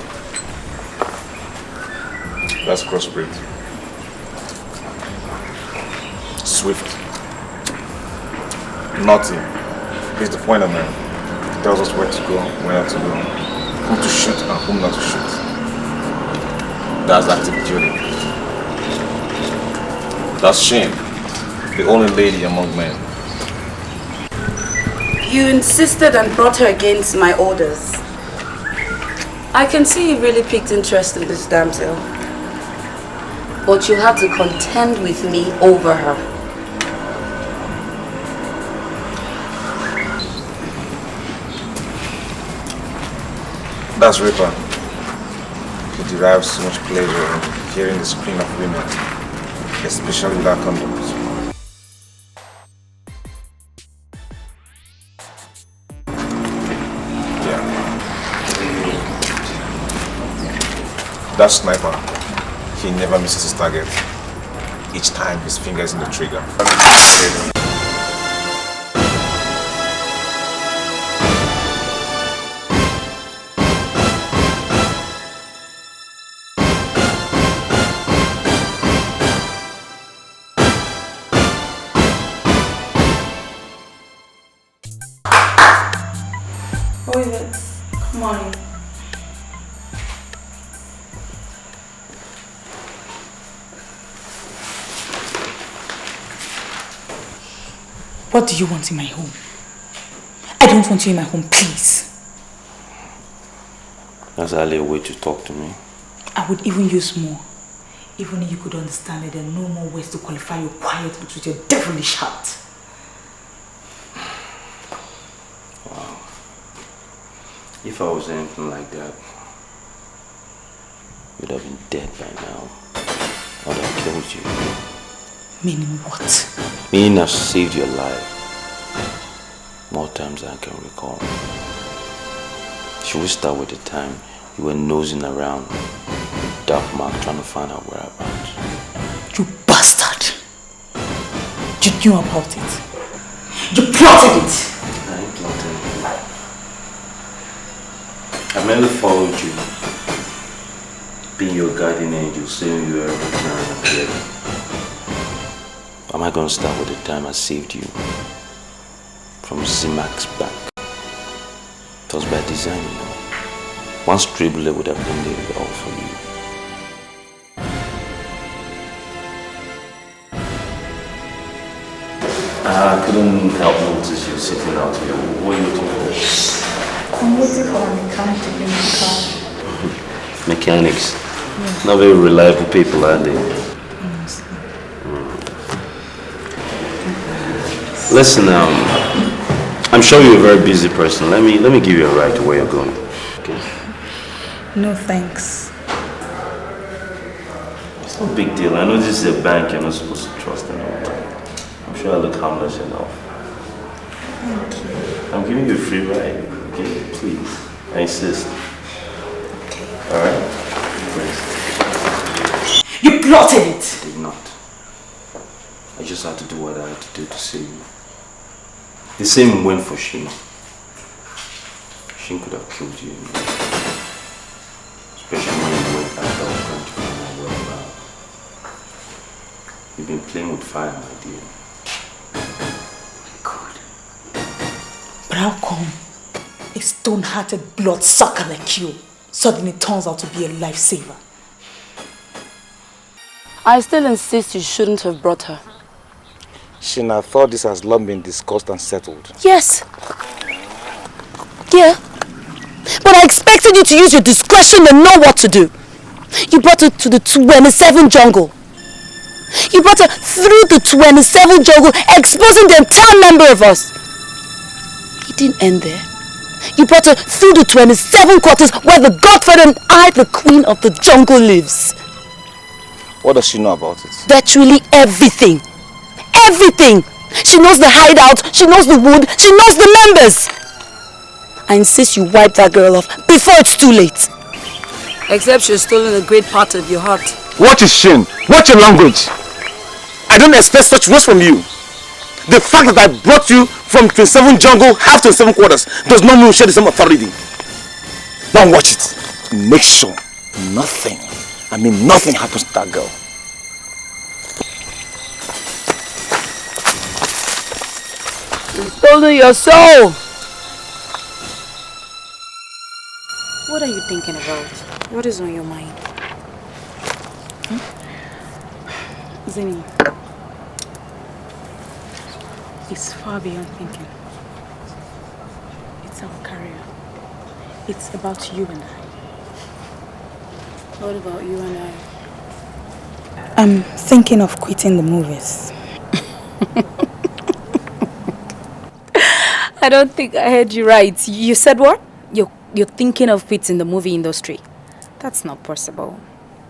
That's Crossbreed. Swift. Naughty. He's the pointer man. He tells us where to go, where not to go, who to shoot and whom not to shoot. That's active duty. That's Shane, the only lady among men. You insisted and brought her against my orders. I can see you really piqued interest in this damsel. But you'll have to contend with me over her. That's Ripper. He derives so much pleasure in hearing the scream of women, especially without condoms. That sniper, he never misses his target. Each time his finger's in the trigger. Who is it? Come on in. What do you want in my home? I don't want you in my home, please. That's hardly a way to talk to me. I would even use more. Even if you could understand it, there are no more ways to qualify your quiet looks with your devilish heart. Wow. If I was anything like that, you'd have been dead by now. I would have killed you. Meaning what? Meaning I've saved your life more times than I can recall. Should we start with the time you were nosing around with dark mark trying to find out whereabouts? You bastard! You knew about it. You plotted it! I ain't plotted anything. I merely followed you, being your guardian angel, saving you every time I appeared. Am I going to start with the time I saved you from Zimac's back? It was by design, you know. One stray bullet would have ended it all for you. I couldn't help notice you sitting out here. What are you looking for? I'm waiting for a mechanic to bring the car. Mechanics? Yeah. Not very reliable people, are they? Listen, I'm sure you're a very busy person. Let me give you a ride to where you're going. Okay? No thanks. It's no big deal. I know this is a bank you're not supposed to trust anyone. I'm sure I look harmless enough. Thank you. I'm giving you a free ride. Okay? Please. I insist. Okay. Alright? Please. You plotted it! I did not. I just had to do what I had to do to save you. The same went for Shin. Shin could have killed you. Especially when you went after trying to find out whereabouts. You've been playing with fire, my dear. God. But how come a stone-hearted bloodsucker like you suddenly turns out to be a lifesaver? I still insist you shouldn't have brought her. Shina, thought this has long been discussed and settled. Yes. Yeah. But I expected you to use your discretion and know what to do. You brought her to the 27 jungle. You brought her through the 27 jungle, exposing the entire number of us. It didn't end there. You brought her through the 27 quarters where the godfather and I, the queen of the jungle, lives. What does she know about it? Virtually everything. Everything! She knows the hideout, she knows the wood, she knows the members! I insist you wipe that girl off before it's too late. Except she's stolen a great part of your heart. What is Shin? Watch your language! I don't expect such words from you. The fact that I brought you from 27 jungle, half 27 quarters, does not mean we share the same authority. Now watch it. Make sure nothing happens to that girl. You've stolen your soul! What are you thinking about? What is on your mind? Zini, it's far beyond thinking. It's our career. It's about you and I. What about you and I? I'm thinking of quitting the movies. I don't think I heard you right. You said what? You're thinking of quitting the movie industry. That's not possible.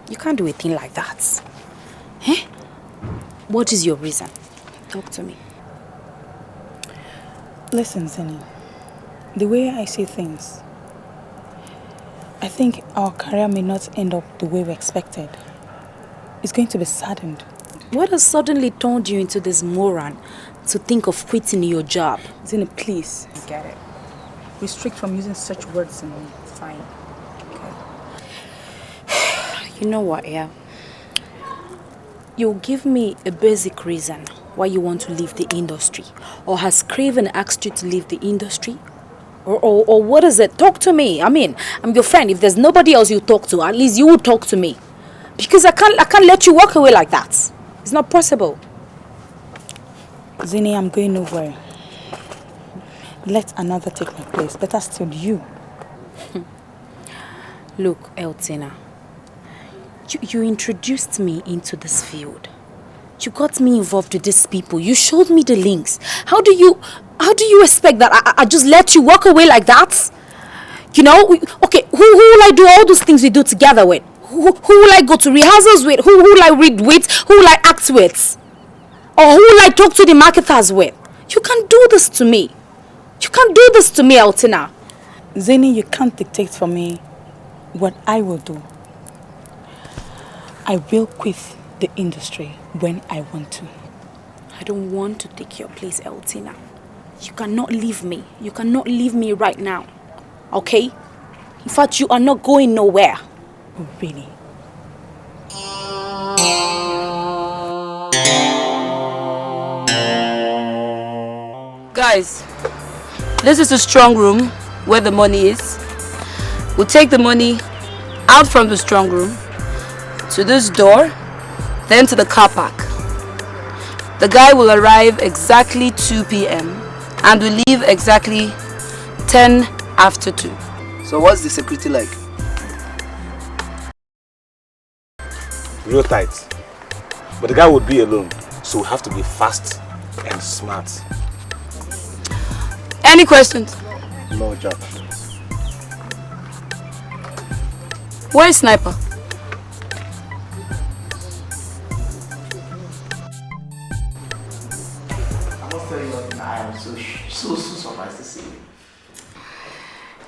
You can't do a thing like that. Eh? What is your reason? Talk to me. Listen, Zini. The way I see things, I think our career may not end up the way we expected. It's going to be saddened. What has suddenly turned you into this moron to think of quitting your job? Zini, please. Get it. Restrict from using such words in me. Fine. Okay. You know what, yeah? You give me a basic reason why you want to leave the industry. Or has Craven asked you to leave the industry? Or what is it? Talk to me. I mean, I'm your friend. If there's nobody else you talk to, at least you would talk to me. Because I can't let you walk away like that. It's not possible. Zini, I'm going nowhere. Let another take my place. Better still you. Look, Eltina. You introduced me into this field. You got me involved with these people. You showed me the links. How do you expect that I just let you walk away like that? You know, okay, who will I do all those things we do together with? Who will I go to rehearsals with? Who will I read with? Who will I act with? Or who will I talk to the marketers with? You can't do this to me. You can't do this to me, Eltina. Zini, you can't dictate for me what I will do. I will quit the industry when I want to. I don't want to take your place, Eltina. You cannot leave me. You cannot leave me right now. Okay? In fact, you are not going nowhere. Oh, really? Guys, this is the strong room where the money is. We'll take the money out from the strong room to this door, then to the car park. The guy will arrive exactly 2 p.m. and will leave exactly 10 after 2. So what's the security like? Real tight. But the guy would be alone, so we have to be fast and smart. Any questions? No, Jack. Where is Sniper? I must tell you what, I am so surprised to see you.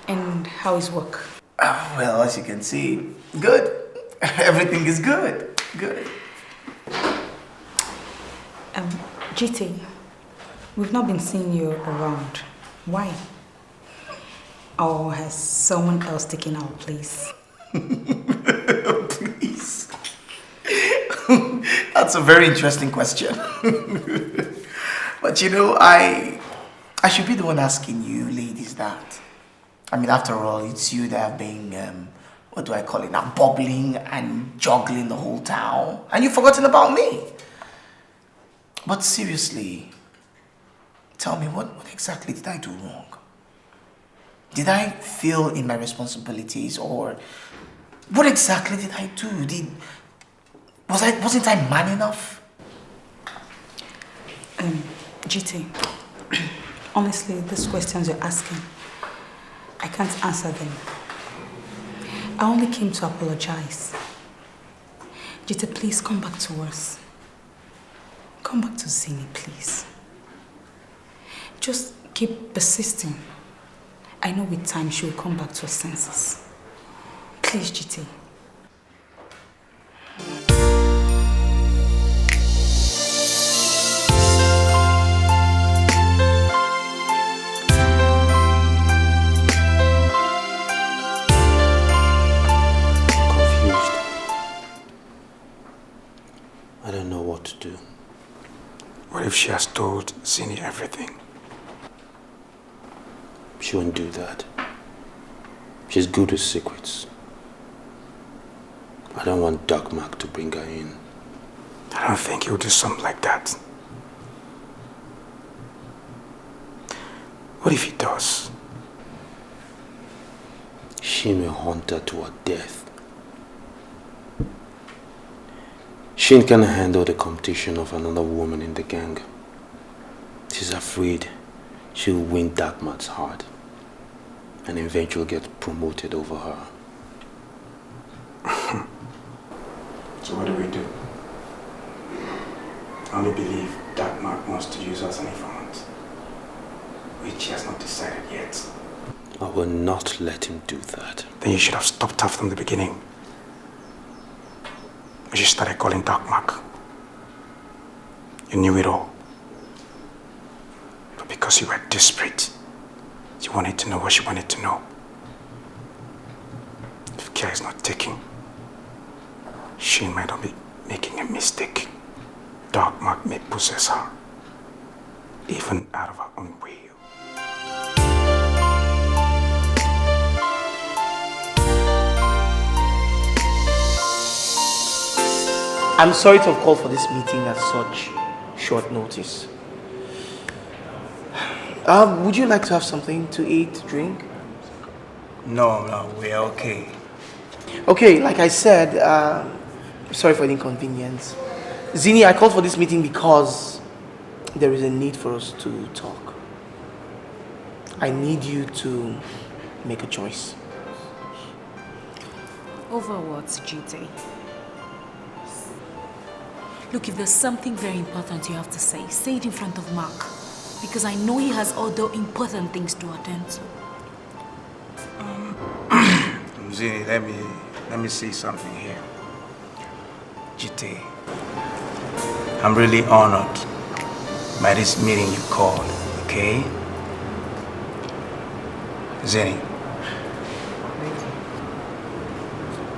And how is work? Well, as you can see, good. Everything is good. Good. GT, we've not been seeing you around. Why? Or has someone else taken our place? Please. That's a very interesting question. But you know, I should be the one asking you ladies that. I mean, after all, it's you that have been, what do I call it now, bubbling and juggling the whole town. And you've forgotten about me. But seriously, tell me, what exactly did I do wrong? Did I fail in my responsibilities, or what exactly did I do? Wasn't I man enough? GT, honestly, these questions you're asking, I can't answer them. I only came to apologize. GT, please come back to us. Come back to Zini, please. Just keep persisting. I know with time she will come back to her senses. Please, GT. Confused. I don't know what to do. What if she has told Zini everything? She won't do that. She's good with secrets. I don't want Doc Mark to bring her in. I don't think he'll do something like that. What if he does? She may hunt her to her death. Shin can handle the competition of another woman in the gang. She's afraid she'll win Dagmar's heart and eventually get promoted over her. So what do we do? I only believe Dagmar wants to use us as an informant, which he has not decided yet. I will not let him do that. Then you should have stopped her from the beginning. When she started calling Dagmar. You knew it all. But because you were desperate, you wanted to know what she wanted to know. If care is not taken, she might not be making a mistake. Dagmar may possess her, even out of her own will. I'm sorry to have called for this meeting at such short notice. Would you like to have something to eat, drink? No, we're okay. Okay, like I said, sorry for the inconvenience. Zini, I called for this meeting because there is a need for us to talk. I need you to make a choice. Over what, GT? Look, if there's something very important you have to say it in front of Mark. Because I know he has other important things to attend to. Zini, let me say something here. GT, I'm really honored by this meeting you called, okay? Zini,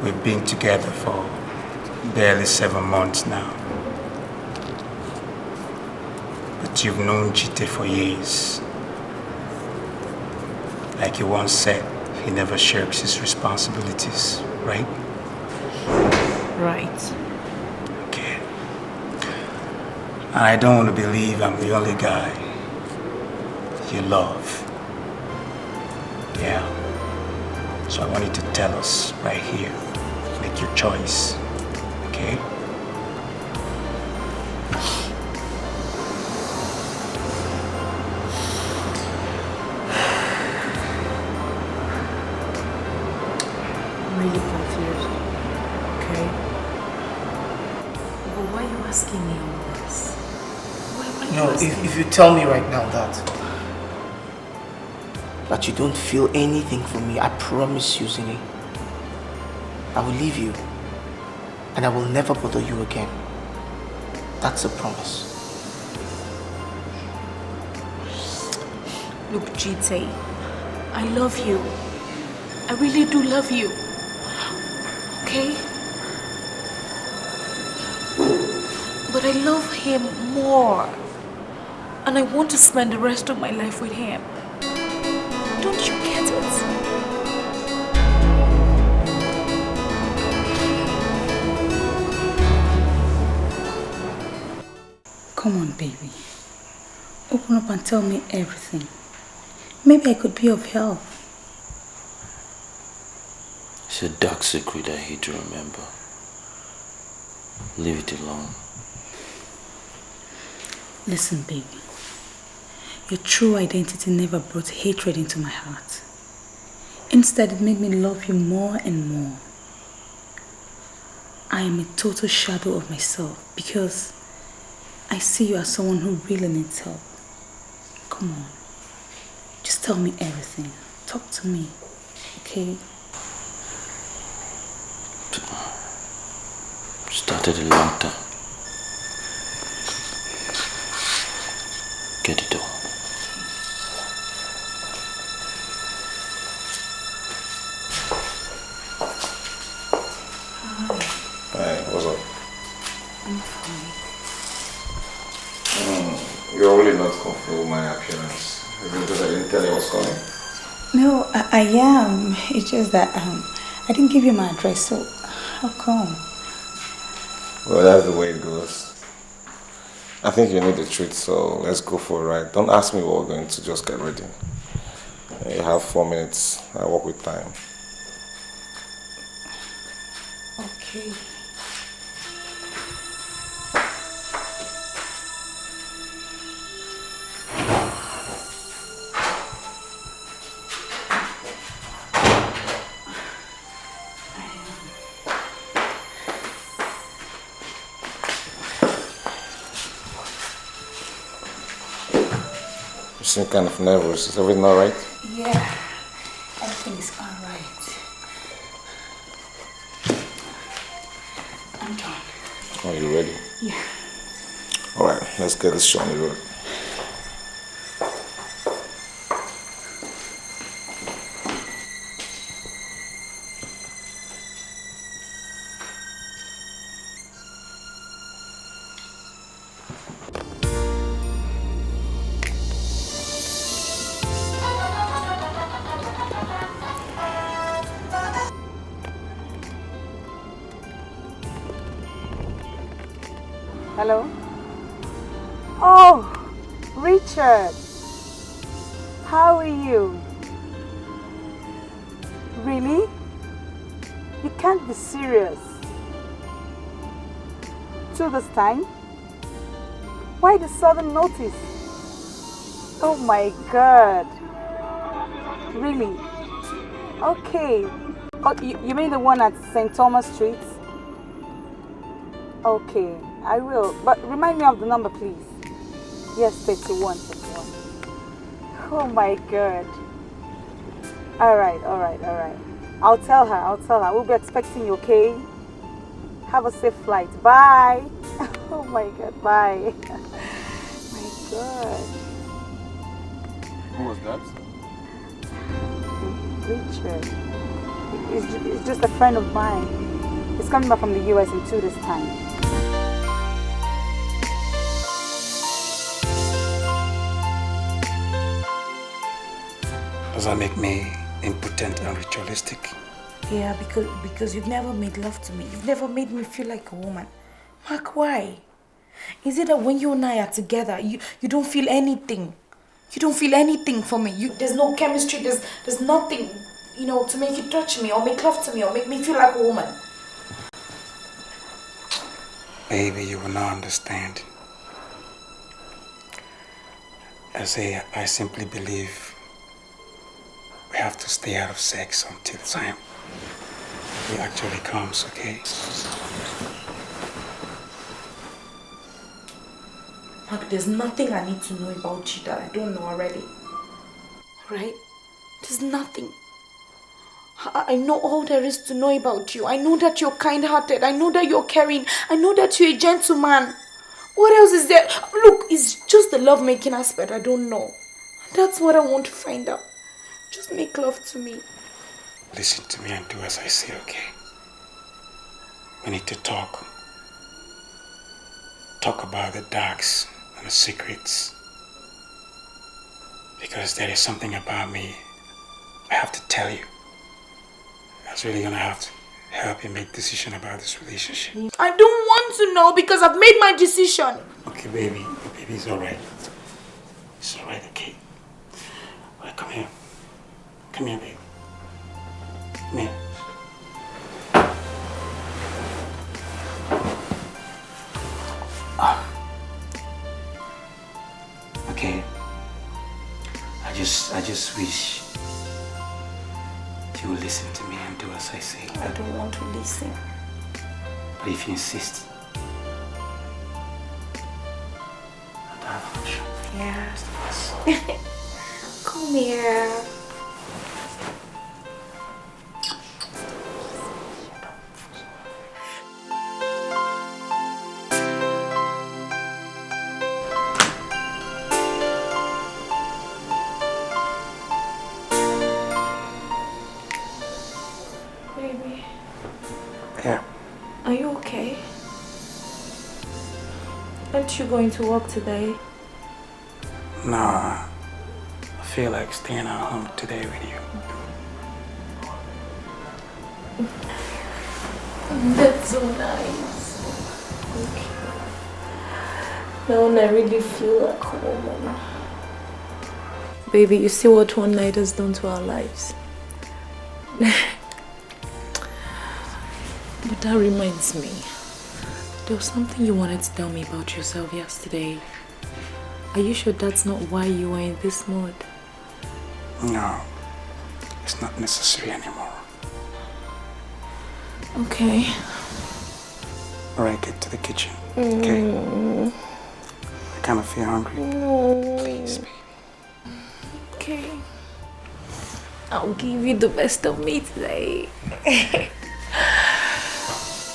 we've been together for barely 7 months now. But you've known GT for years. Like you once said, he never shirks his responsibilities, right? Right. Okay. I don't want to believe I'm the only guy you love. Yeah. So I want you to tell us right here. Make your choice. Okay? Really confused. Okay. But why are you asking me all this? Why No, if you tell me right now that you don't feel anything for me, I promise you, Zini, I will leave you and I will never bother you again. That's a promise. Look, GT, I love you. I really do love you. Okay? But I love him more. And I want to spend the rest of my life with him. Don't you get it? Come on, baby. Open up and tell me everything. Maybe I could be of help. It's a dark secret I hate to remember. Leave it alone. Listen, baby. Your true identity never brought hatred into my heart. Instead, it made me love you more and more. I am a total shadow of myself because I see you as someone who really needs help. Come on. Just tell me everything. Talk to me, okay? Started a long time. Get it all. Hi, what's up? I'm fine. You're really not comfortable with my appearance. Is it because I didn't tell you I was coming? No, I am. It's just that I didn't give you my address, so how come? Well, that's the way it goes. I think you need a treat, so let's go for a ride. Don't ask me what we're going to, just get ready. You have 4 minutes. I work with time. Okay. You seem kind of nervous. Is everything all right? Yeah, everything is all right. I'm done. Are you ready? Yeah. All right, let's get this show on the road. Hello? Oh, Richard. How are you? Really? You can't be serious. To this time? Why the sudden notice? Oh my God. Really? Okay. Oh, you mean the one at St. Thomas Street? Okay, I will. But remind me of the number, please. Yes, 31. Oh my God. All right. I'll tell her. We'll be expecting you, okay? Have a safe flight. Bye. Oh my God, bye. My God. Who was that? Richard. He's just a friend of mine. He's coming back from the US in 2 days' time. Does that make me impotent and ritualistic? Yeah, because you've never made love to me. You've never made me feel like a woman. Mark, why? Is it that when you and I are together, you don't feel anything? You don't feel anything for me. There's no chemistry, there's nothing, to make you touch me or make love to me or make me feel like a woman. Baby, you will not understand. I simply believe we have to stay out of sex until time it actually comes, okay? Mark, there's nothing I need to know about you that I don't know already. Right? There's nothing. I know all there is to know about you. I know that you're kind-hearted. I know that you're caring. I know that you're a gentleman. What else is there? Look, it's just the love-making aspect I don't know. That's what I want to find out. Just make love to me. Listen to me and do as I say, okay? We need to talk. Talk about the darks and the secrets. Because there is something about me I have to tell you. That's really gonna have to help you make a decision about this relationship. I don't want to know because I've made my decision. Okay, baby. Baby, it's alright. It's alright, okay? Alright, come here. Come here, baby. Come here. Okay. I just wish you will listen to me and do as I say. I don't want to listen. But if you insist, I'll have an option. Yeah. Come here. Baby. Yeah. Are you okay? Aren't you going to work today? No, I feel like staying at home today with you. That's so nice. Okay. Now I really feel like a woman. Baby, you see what one night has done to our lives? But that reminds me. There was something you wanted to tell me about yourself yesterday. Are you sure that's not why you were in this mood? No, it's not necessary anymore. Okay. Alright, get to the kitchen, okay? I kind of feel hungry. No. Please, baby. Okay. I'll give you the best of me today.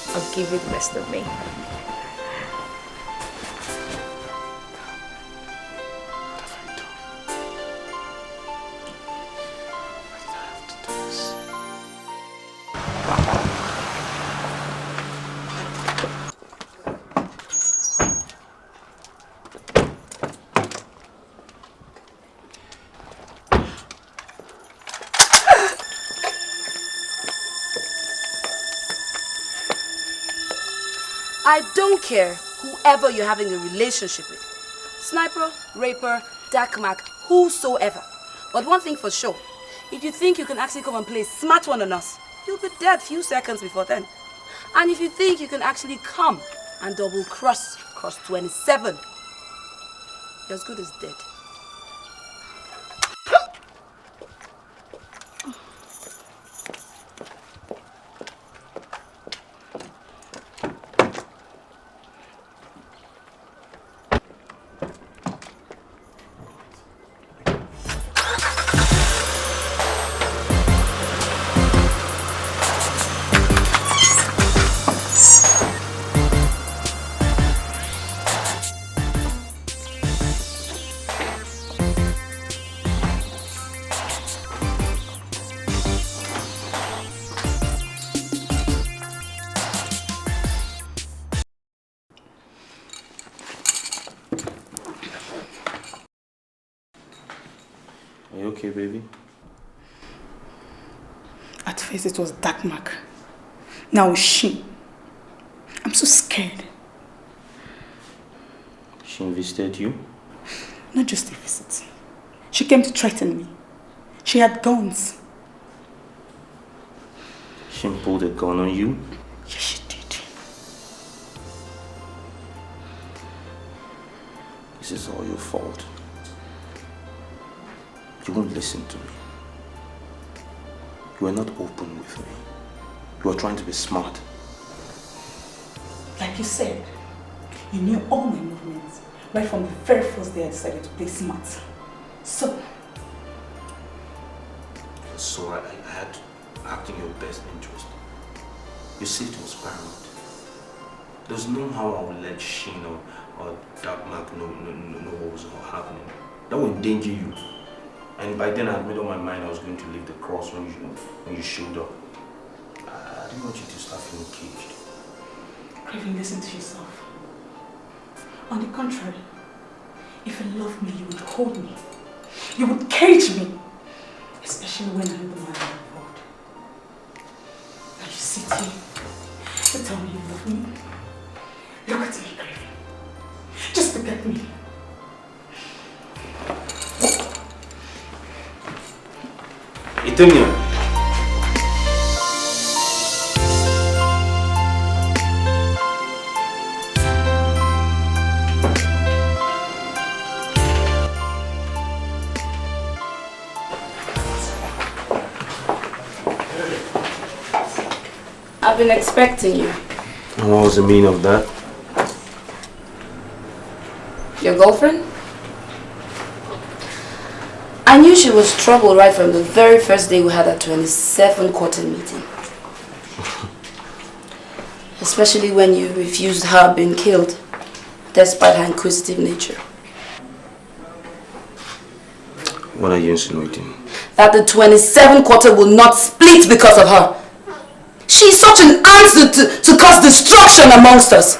I'll give you the best of me. I don't care whoever you're having a relationship with. Sniper, raper, dark mark, whosoever. But one thing for sure, if you think you can actually come and play a smart one on us, you'll be dead few seconds before then. And if you think you can actually come and double cross 27, you're as good as dead. okay, baby? At first it was Dark Mark. Now it's she. I'm so scared. She visited you? Not just a visit. She came to threaten me. She had guns. She pulled a gun on you? Yes, she did. This is all your fault. You won't listen to me. You are not open with me. You are trying to be smart. Like you said, you knew all my movements right from the very first day I decided to play smart. So I had to act in your best interest. You see, it was paramount. There's no how I would let Sheen or Dark Mark know what was happening. That would endanger you. And by then I had made up my mind I was going to leave the cross when you showed up. I didn't want you to start feeling caged. Craven, listen to yourself. On the contrary, if you loved me, you would hold me. You would cage me. Especially when I'm the man involved. Now you sit here to tell me you love me. Look at me, Craven. Just look at me. Etonian. I've been expecting you. And what was the meaning of that? Your girlfriend? I knew she was trouble right from the very first day we had our 27 quarter meeting. Especially when you refused her being killed, despite her inquisitive nature. What are you insinuating? That the 27 quarter will not split because of her. She's such an answer to cause destruction amongst us.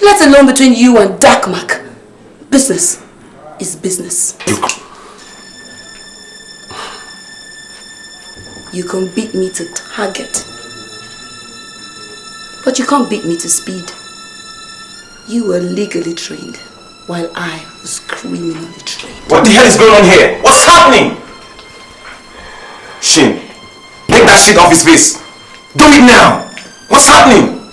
Let alone between you and Dark Mark. Business is business. You can beat me to target, but you can't beat me to speed. You were legally trained, while I was criminally trained. What the hell is going on here? What's happening? Shin, take that shit off his face. Do it now! What's happening?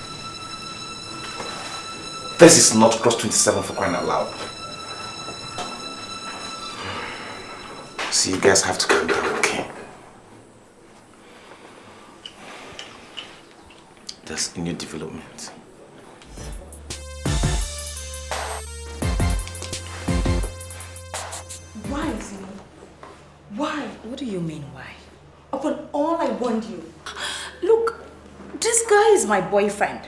This is not cross 27 for crying out loud. See, you guys have to calm down, okay? There's a new development. Why, Zini? Why? What do you mean, why? Upon all I warned you. Look, this guy is my boyfriend,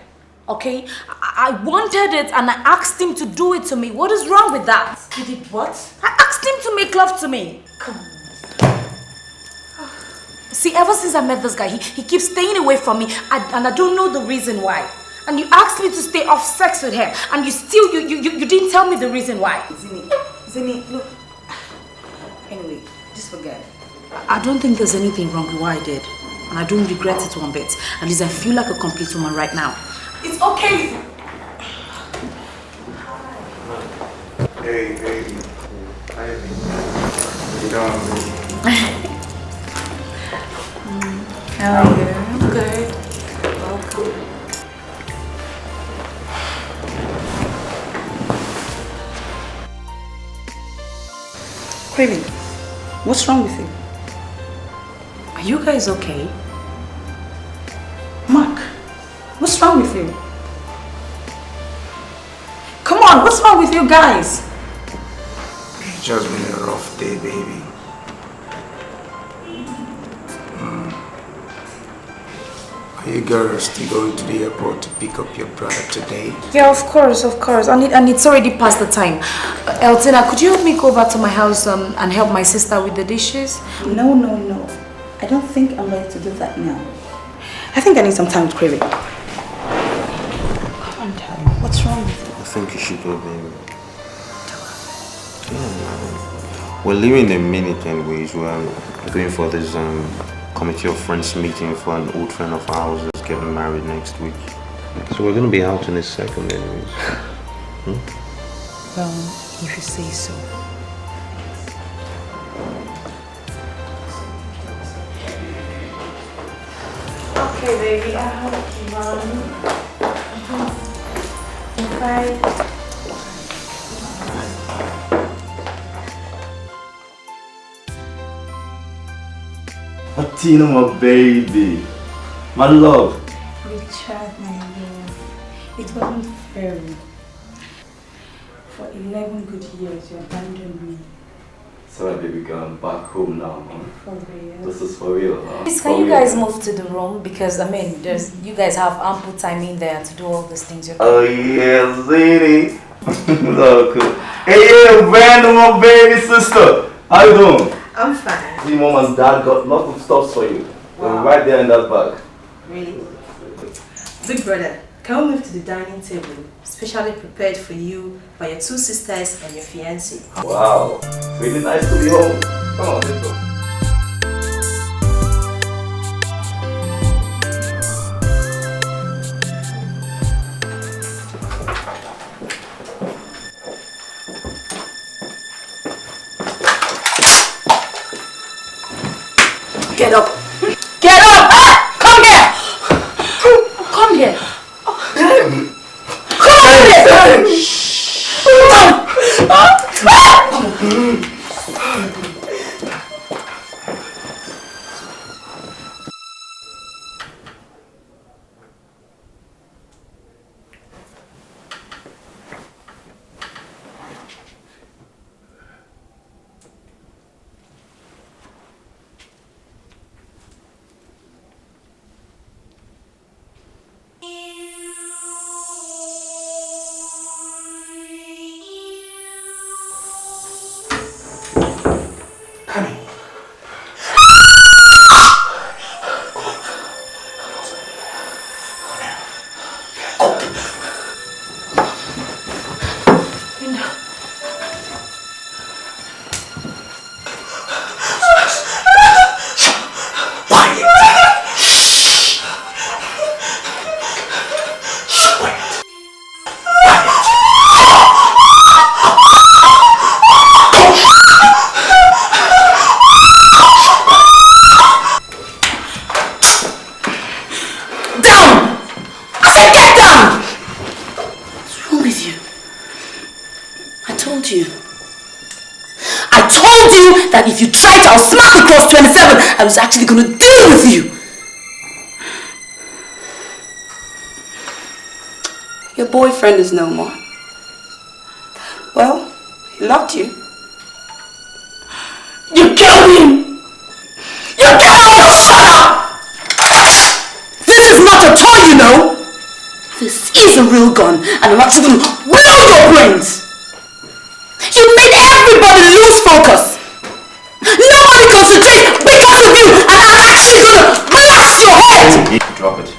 okay? I wanted it and I asked him to do it to me. What is wrong with that? You did what? I asked him to make love to me. Come on. See, ever since I met this guy, he keeps staying away from me and I don't know the reason why. And you asked me to stay off sex with him and you didn't tell me the reason why. Zini, look. Anyway, just forget it. I don't think there's anything wrong with what I did. And I don't regret it one bit. At least I feel like a complete woman right now. It's okay. Hey, baby. Hi, baby. How you doing, baby? How are you? I'm good. Welcome. Craven, what's wrong with you? Are you guys okay? Mark, what's wrong with you? Come on, what's wrong with you guys? It's just been a rough day, baby. Are you girls still going to the airport to pick up your brother today? Yeah, of course. And it's already past the time. Elina, could you help me go back to my house and help my sister with the dishes? No. I don't think I'm ready to do that now. I think I need some time with Craven. Come on, darling. What's wrong with you? I think you should go, baby. We're leaving in a minute anyways. We're going for this committee of friends meeting for an old friend of ours that's getting married next week. So we're gonna be out in a second anyways. Well, if you say so. Okay, baby, I have one. Bye. Tina, my baby. My love. Richard, my love. It wasn't fair. For 11 good years, you abandoned me. Sorry, baby girl, I'm back home now, man. For real. This is for real, huh? Please, can you guys move to the room? Because, I mean, you guys have ample time in there to do all these things. Oh, yeah, Zini. So cool. Hey, Brandon, my baby sister. How you doing? I'm fine. See, mom and dad got lots of stuff for you. They're right there in that bag. Really? Big brother, can we move to the dining table? Specially prepared for you by your two sisters and your fiancé. Wow. It's really nice to be home. Come on, let's go. Get up! Get up! Come here! Come here! Come here! That if you try it, I'll smack across 27. I was actually going to deal with you. Your boyfriend is no more. Well, he loved you. You killed him! You killed him! Shut up! This is not a toy, you know. This is a real gun, and I'm actually going to blow your brains. You made everybody lose focus. Nobody concentrate because of you, and I'm actually gonna blast your head! Drop it.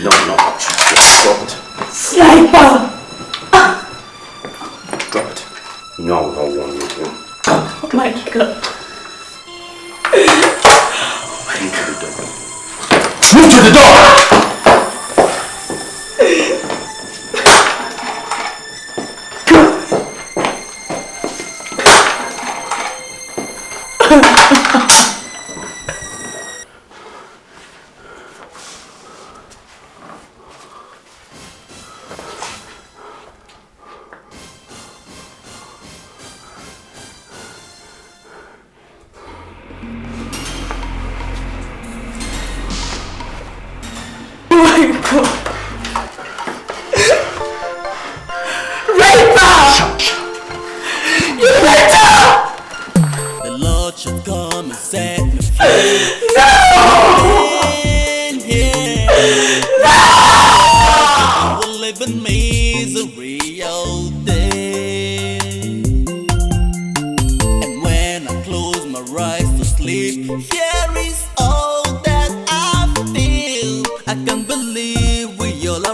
No, just drop it. Sniper! Drop it. No, I want you to. Oh my god. Move to the door!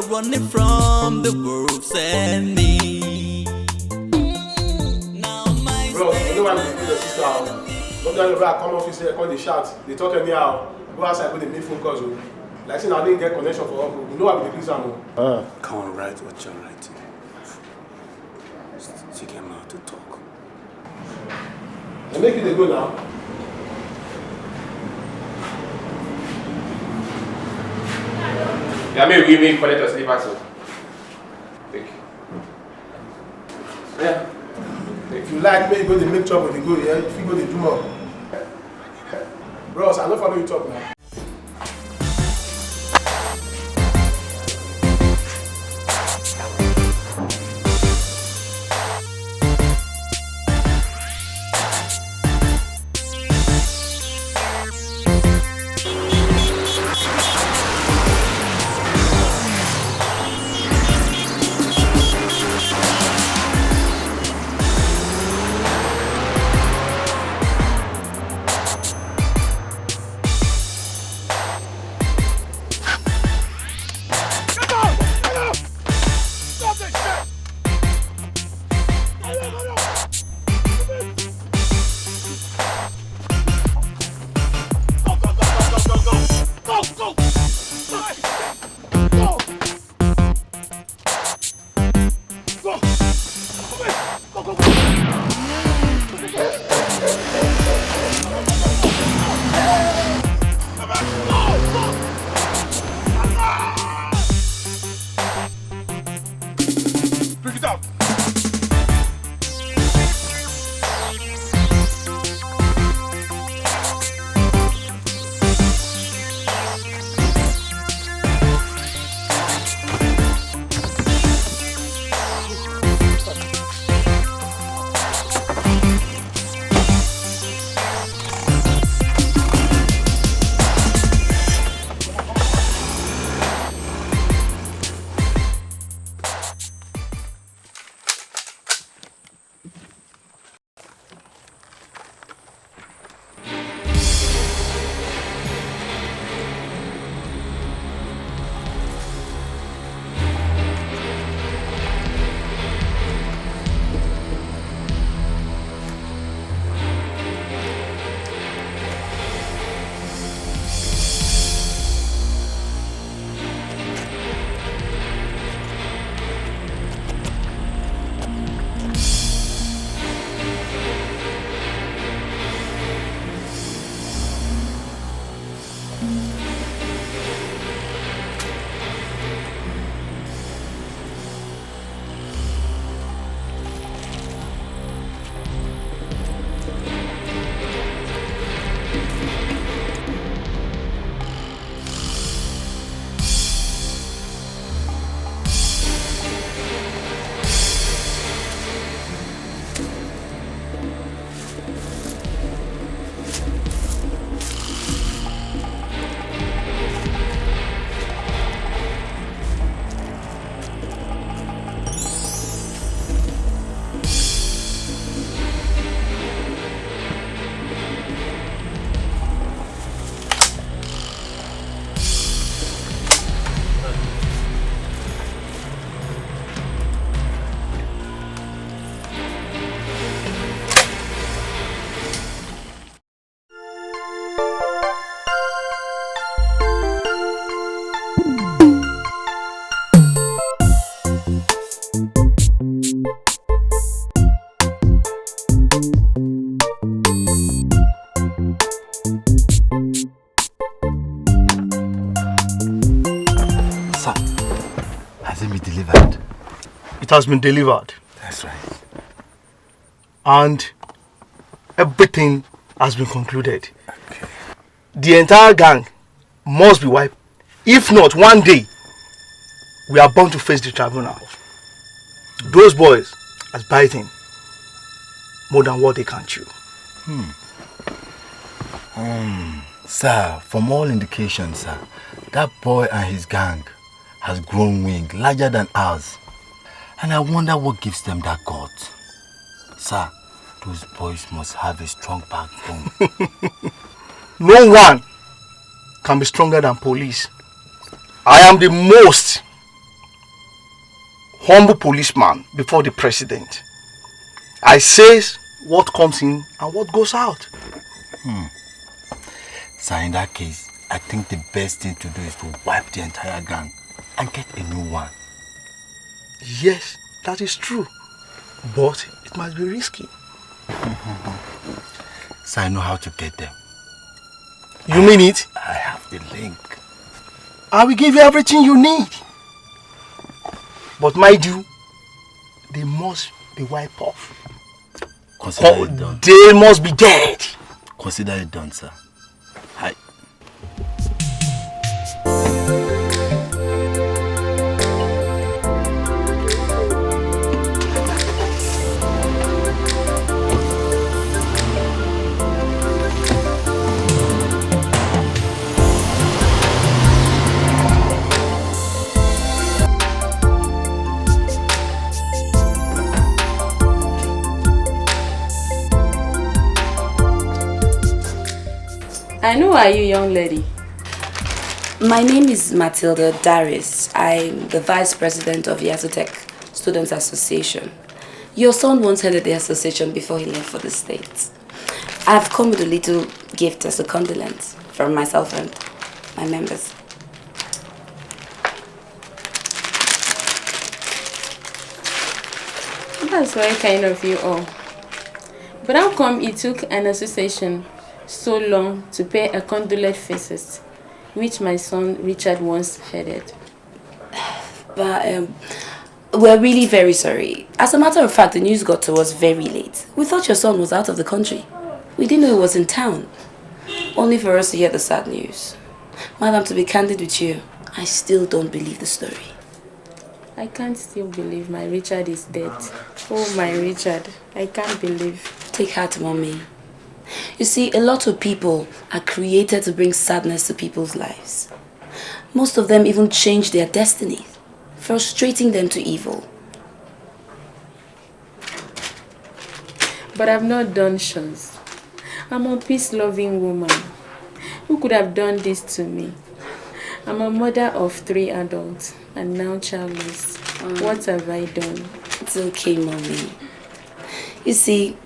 Running from the world's and me. Now Not that I come office here, call the shout. They talk anyhow. Go outside with the make phone calls. Like saying I didn't get connection for us. You know I will decrease them. Come on, write what you're writing. Take him out to talk. I make it a go now. Yeah, maybe we collect your slippers. Thank you. Yeah. If you like, maybe go to make trouble, you go here. If you go to do more. Bros, I don't follow you talk now. It has been delivered. That's right. And everything has been concluded. Okay. The entire gang must be wiped. If not, one day we are bound to face the tribunal. Those boys are biting more than what they can chew. Sir, from all indications, sir, that boy and his gang has grown wing larger than ours. And I wonder what gives them that guts. Sir, those boys must have a strong backbone. No one can be stronger than police. I am the most humble policeman before the president. I say what comes in and what goes out. So in that case, I think the best thing to do is to wipe the entire gang and get a new one. Yes, that is true. But it must be risky. So I know how to get them. You mean it? I have the link. I will give you everything you need. But mind you, they must be wiped off. Consider it done. They must be dead. Consider it done, sir. Hi. I know, are you, young lady? My name is Matilda Darius. I'm the Vice President of Yazotech Students Association. Your son once headed the association before he left for the States. I've come with a little gift as a condolence from myself and my members. That's very kind of you all. But how come it took an association so long to pay a condolence visit, which my son Richard once headed? But we're really very sorry. As a matter of fact, the news got to us very late. We thought your son was out of the country. We didn't know he was in town. Only for us to hear the sad news. Madam, to be candid with you, I still don't believe the story. I can't still believe my Richard is dead. Oh, my Richard, I can't believe. Take heart, Mommy. You see, a lot of people are created to bring sadness to people's lives. Most of them even change their destiny, frustrating them to evil. But I've not done shows. I'm a peace-loving woman. Who could have done this to me? I'm a mother of 3 adults and now childless. What have I done? It's okay, Mommy. You see,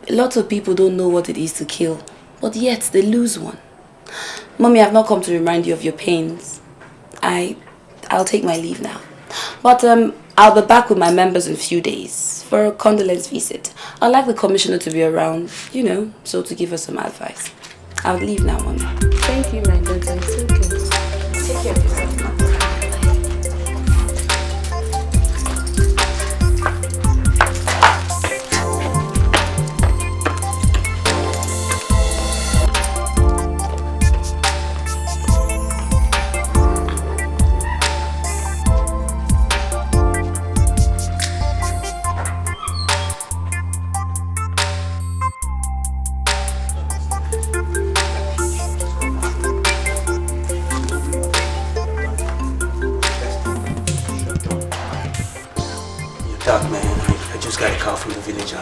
a lot of people don't know what it is to kill, but yet they lose one. Mommy, I've not come to remind you of your pains. I'll take my leave now. But I'll be back with my members in a few days for a condolence visit. I'd like the commissioner to be around, you know, so to give us some advice. I'll leave now, Mommy. Thank you, my daughter. It's okay. Take care of yourself. Doc, man, I just got a call from the village.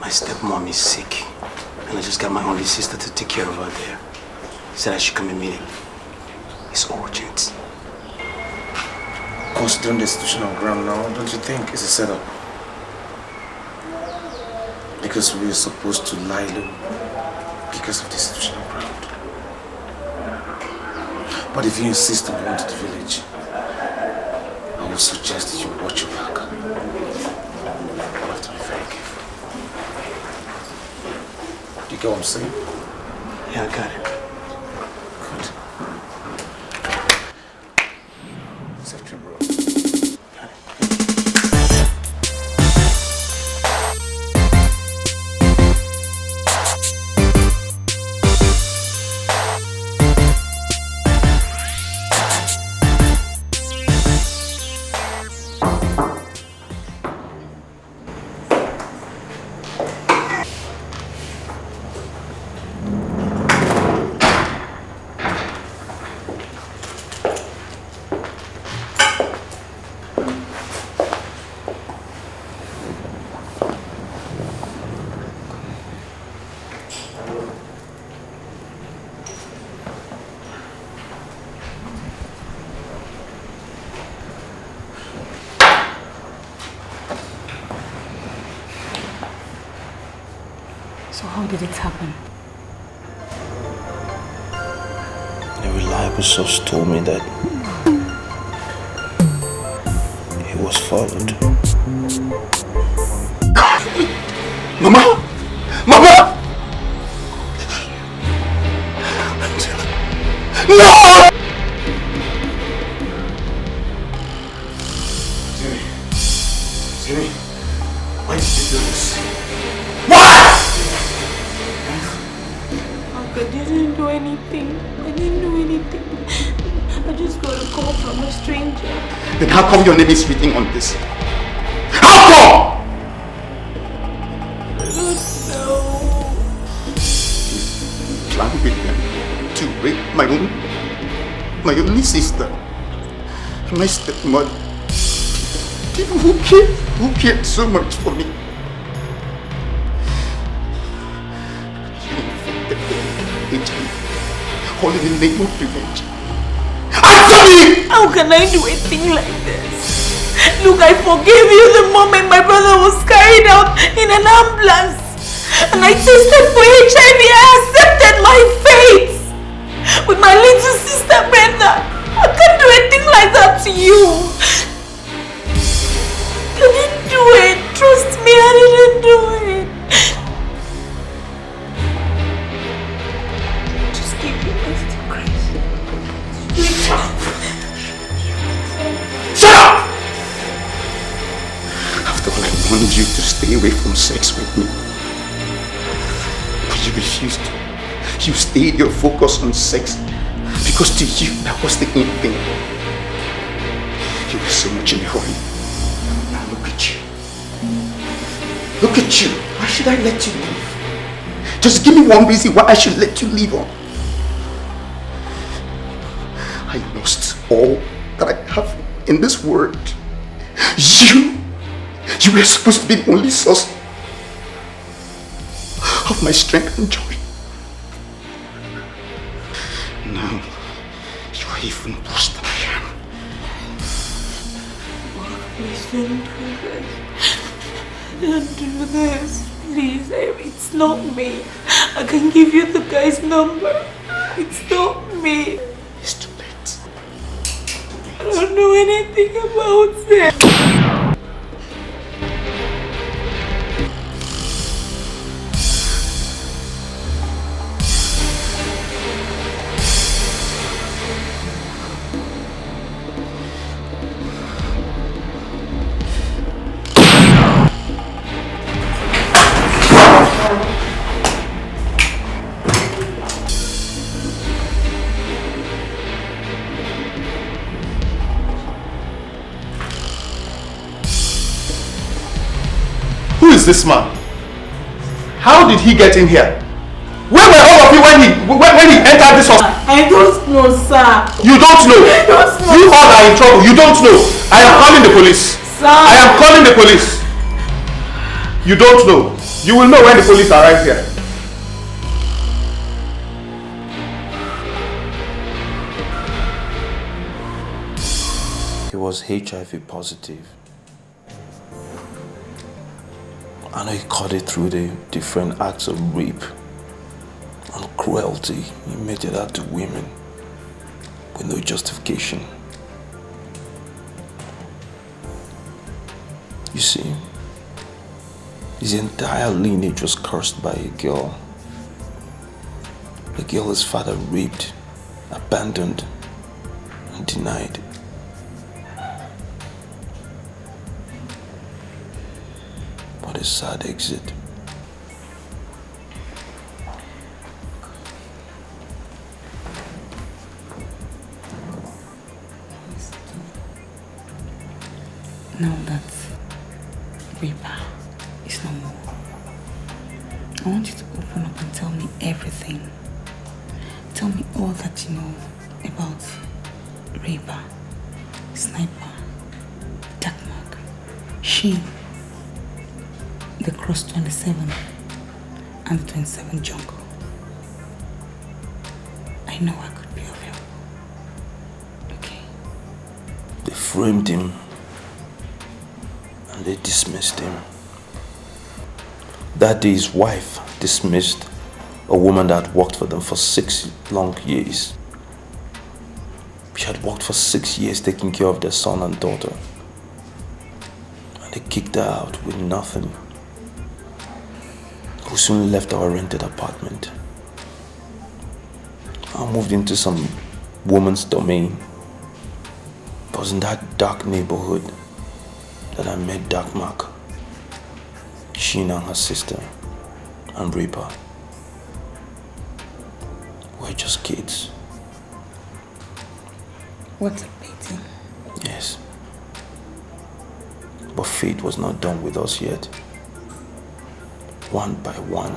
My stepmom is sick, and I just got my only sister to take care of her there. Said I should come and meet him. It's urgent. Considering the situation on ground now, don't you think it's a setup? Because we are supposed to lie low because of the situation on ground. But if you insist on going to the village, I would suggest that you watch your back. You have to be very careful. Do you get what I'm saying? Yeah, I got it. Good. Safe trip, bro. So how did it happen? A reliable source told me that he was followed. Mama! Mama! No! Jimmy, why did you do this? Why? Uncle, I didn't do anything. I didn't do anything. I just got a call from a stranger. Then how come your name is written on this? How come? I don't know. You planned with them to rape my only sister, my stepmother. People who cared so much for me. You infected them with HIV, all in the name of revenge. Answer me! How can I do a thing like this? Look, I forgave you the moment my brother was carried out in an ambulance. And I tested for HIV. I accepted my fate with my little sister Brenda. I can't do a thing like that to you. I didn't do it. Trust me, I didn't do it. Just give your life to Christ. Shut up! After all, I wanted you to stay away from sex with me. But you refused. You stayed your focus on sex because to you, that was the in thing. You were so much in a hurry. Now look at you. Look at you. Why should I let you leave? Just give me one reason why I should let you leave on. I lost all that I have in this world. You were supposed to be the only source of my strength and joy. Now, you are even worse than I am. Please don't do this. Don't do this. Please, it's not me. I can give you the guy's number. It's not me. It's too late. I don't know anything about it. Who is this man? How did he get in here? Where were all of you when he entered this hospital? I don't know, sir. You don't know? I don't know. You all are in trouble. You don't know. I am calling the police. Sir. I am calling the police. You don't know. You will know when the police arrive here. He was HIV positive. I know he caught it through the different acts of rape and cruelty he meted out to women with no justification. You see, his entire lineage was cursed by a girl. A girl his father raped, abandoned, and denied. What a sad exit. Now that Reaper is no more, I want you to open up and tell me everything. Tell me all that you know about Reaper, Sniper, Darkmark, She, the Cross 27, and the 27 Jungle. I know I could be of help. Okay? They framed him and they dismissed him. That day his wife dismissed a woman that worked for them for 6 long years. She had worked for 6 years taking care of their son and daughter. And they kicked her out with nothing. We soon left our rented apartment. I moved into some woman's domain. It was in that dark neighborhood that I met Dark Mark, Sheena and her sister, and Reaper. We were just kids. What a pity. Yes. But fate was not done with us yet. One by one,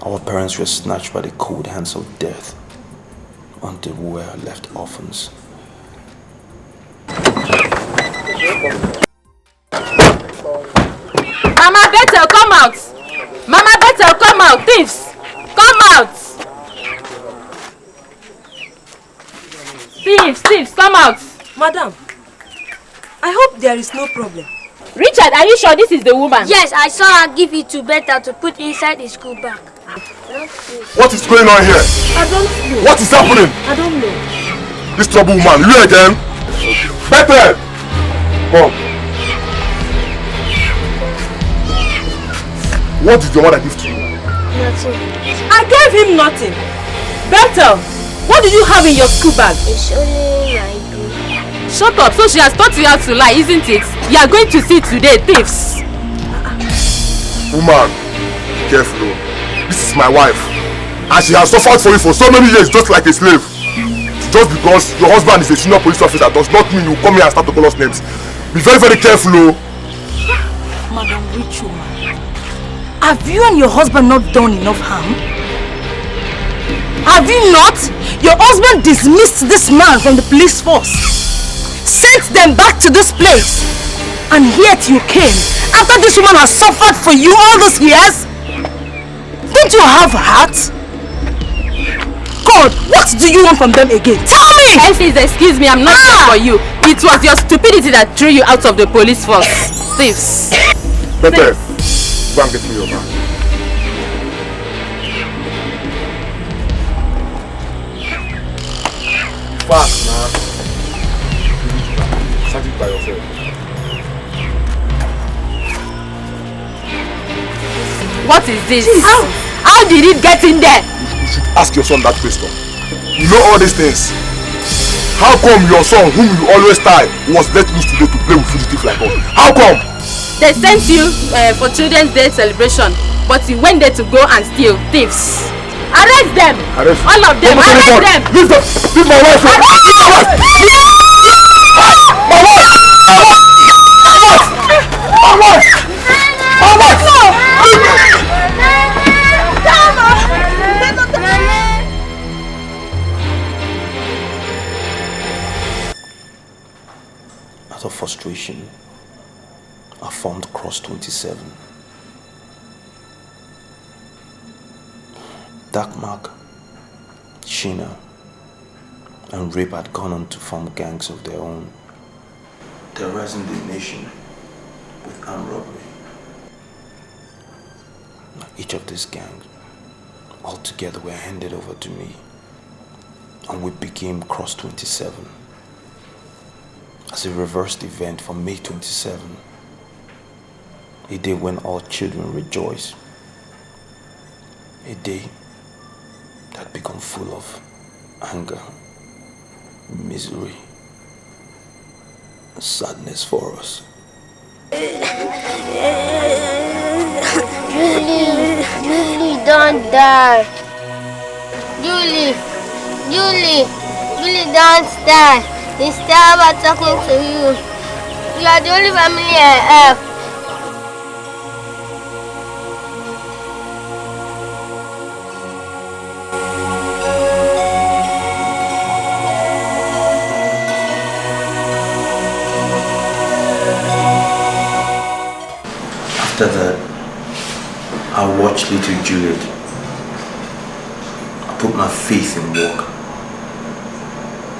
our parents were snatched by the cold hands of death until we were left orphans. Mama Betrayal, come out! Mama Betrayal, come out! Thieves! Come out! Thieves, come out! Madam, I hope there is no problem. Richard, are you sure this is the woman? Yes, I saw her give it to Beta to put inside the school bag. What is going on here? I don't know. What is happening? I don't know. This trouble woman, you again? Better! Come. What did your mother give to you? Nothing. I gave him nothing. Better! What did you have in your school bag? It's only my book. Shut up, so she has taught you how to lie, isn't it? You are going to see today, thieves. Woman, be careful. This is my wife. And she has suffered for you for so many years just like a slave. Just because your husband is a senior police officer does not mean you come here and start to call us names. Be very, very careful, Madam Rachel, have you and your husband not done enough harm? Have you not? Your husband dismissed this man from the police force, sent them back to this place, and yet you came after this woman has suffered for you all these years? Don't you have a heart? God, what do you want from them again? Tell me! Please excuse me, I'm not here for you. It was your stupidity that threw you out of the police force. Thieves. Better. Go and get me your man. Fast, man. Start it by yourself. What is this? How did it get in there? You should ask your son that question. You know all these things. How come your son, whom you always tie, was let loose today to play with fugitives like us? How come? They sent you for Children's Day celebration, but you went there to go and steal. Thieves. Arrest them! Arrest all of them! Arrest them! Leave them! Leave my wife! Leave my wife! My wife! My wife! My wife! Leave me! Out of frustration, I formed Cross 27. Dark Mark, Sheena, and Rape had gone on to form gangs of their own, terrorizing the nation with armed robbery. Each of these gangs, all together, were handed over to me, and we became Cross 27. As a reversed event for May 27, a day when all children rejoice, a day that become full of anger, misery, and sadness for us. Julie, don't die. Julie, don't die. It's time about talking to you. You are the only family I have. After that, I watched little Juliet. I put my faith in work.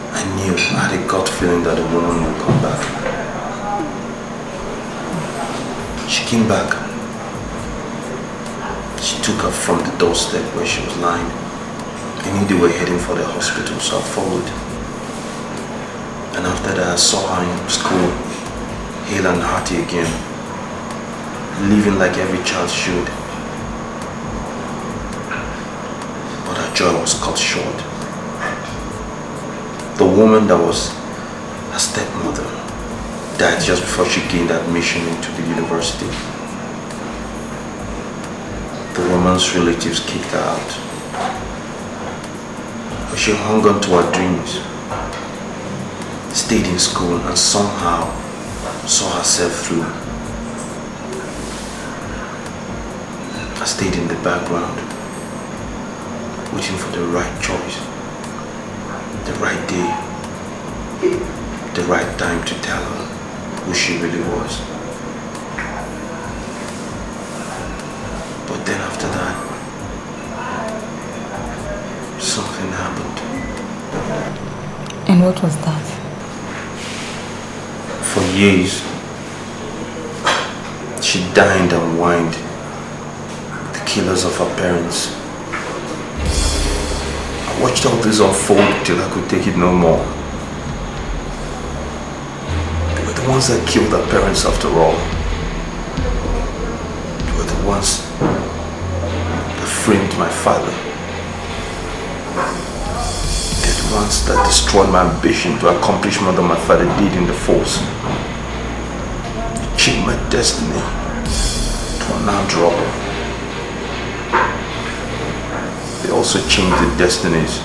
I knew, I had a gut feeling that the woman would come back. She came back. She took her from the doorstep where she was lying. I knew they were heading for the hospital, so I followed. And after that, I saw her in school, hale and hearty again, living like every child should. But her joy was cut short. The woman that was her stepmother died just before she gained admission into the university. The woman's relatives kicked her out. But she hung on to her dreams, stayed in school, and somehow saw herself through. I stayed in the background, waiting for the right choice, the right day, the right time to tell her who she really was. But then after that, something happened. And what was that? For years, she dined and wined the killers of her parents. I watched all this unfold till I could take it no more. They were the ones that killed her parents after all. They were the ones that framed my father. They're the ones that destroyed my ambition to accomplish more than my father did in the force. They changed my destiny to an armed robber. They also changed the destinies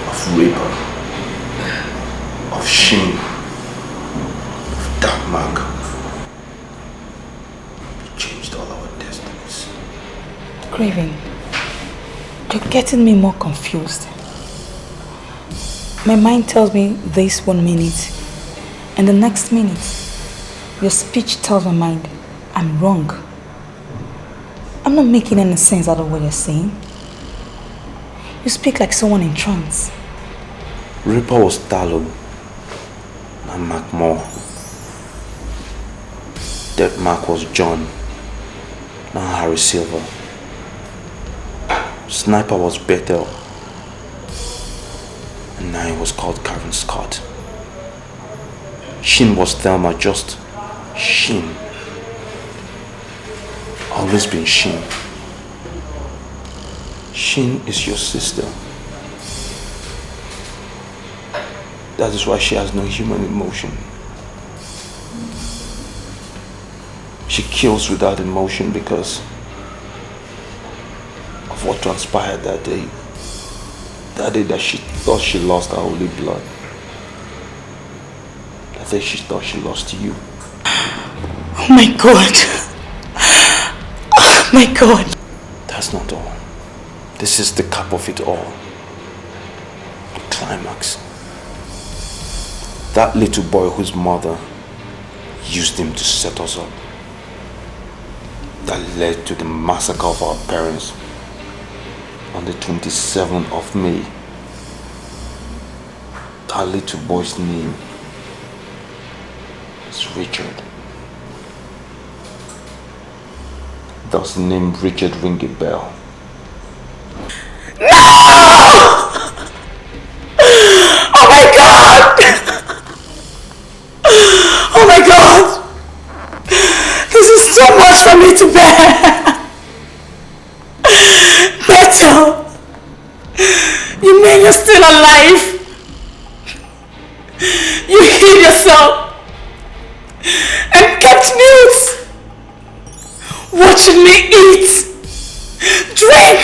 of raper, of shame, of dark mark. They changed all our destinies. Craven, you're getting me more confused. My mind tells me this 1 minute, and the next minute, your speech tells my mind I'm wrong. I'm not making any sense out of what you're saying. You speak like someone in trance. Ripper was Talon and Mark Moore. Dead Mark was John, now Harry Silver. Sniper was Bethel, and now he was called Karen Scott. Shin was Thelma, just Shin. Always been Shin. Shin is your sister. That is why she has no human emotion. She kills without emotion because of what transpired that day. That day that she thought she lost her holy blood. That day she thought she lost you. Oh my God. Oh my God. That's not all. This is the cap of it all. The climax. That little boy whose mother used him to set us up. That led to the massacre of our parents on the 27th of May. That little boy's name is Richard. Does the name Richard ring a bell? No! Oh my God! Oh my God! This is too much for me to bear! Betrayal! You mean you're still alive? You hid yourself and kept mute, watching me eat, drink,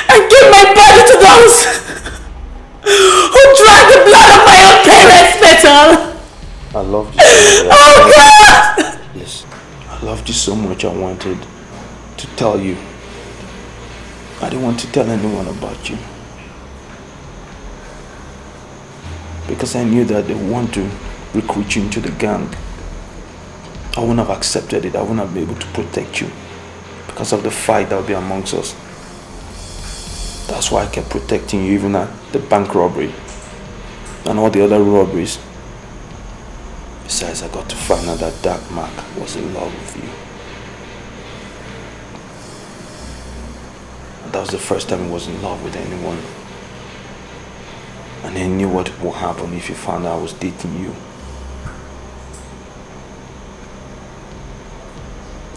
and give my body to those who drank the blood of my own parents, Betrayal. I loved you so much. Oh God! Listen, I loved you so much I wanted to tell you. I didn't want to tell anyone about you. Because I knew that they want to recruit you into the gang. I wouldn't have accepted it. I wouldn't have been able to protect you because of the fight that will be amongst us. That's why I kept protecting you even at the bank robbery and all the other robberies. Besides, I got to find out that Dark Mark was in love with you. that was the first time he was in love with anyone. And he knew what would happen if he found out I was dating you.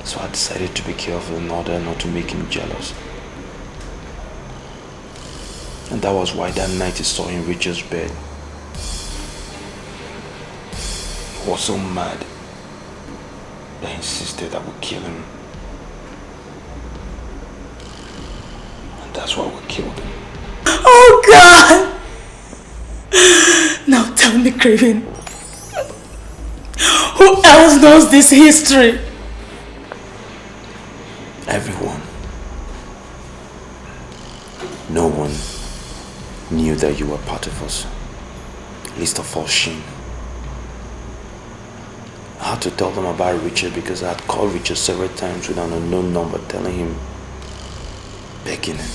So I decided to be careful in order not to make him jealous. And that was why that night he saw in Richard's bed, he was so mad that he insisted I would kill him. And that's why we killed him. Oh God! Now tell me, Craven, who else knows this history? Everyone. No one knew that you were part of us. Least of all Shane. I had to tell them about Richard because I had called Richard several times with an unknown number, telling him, begging him,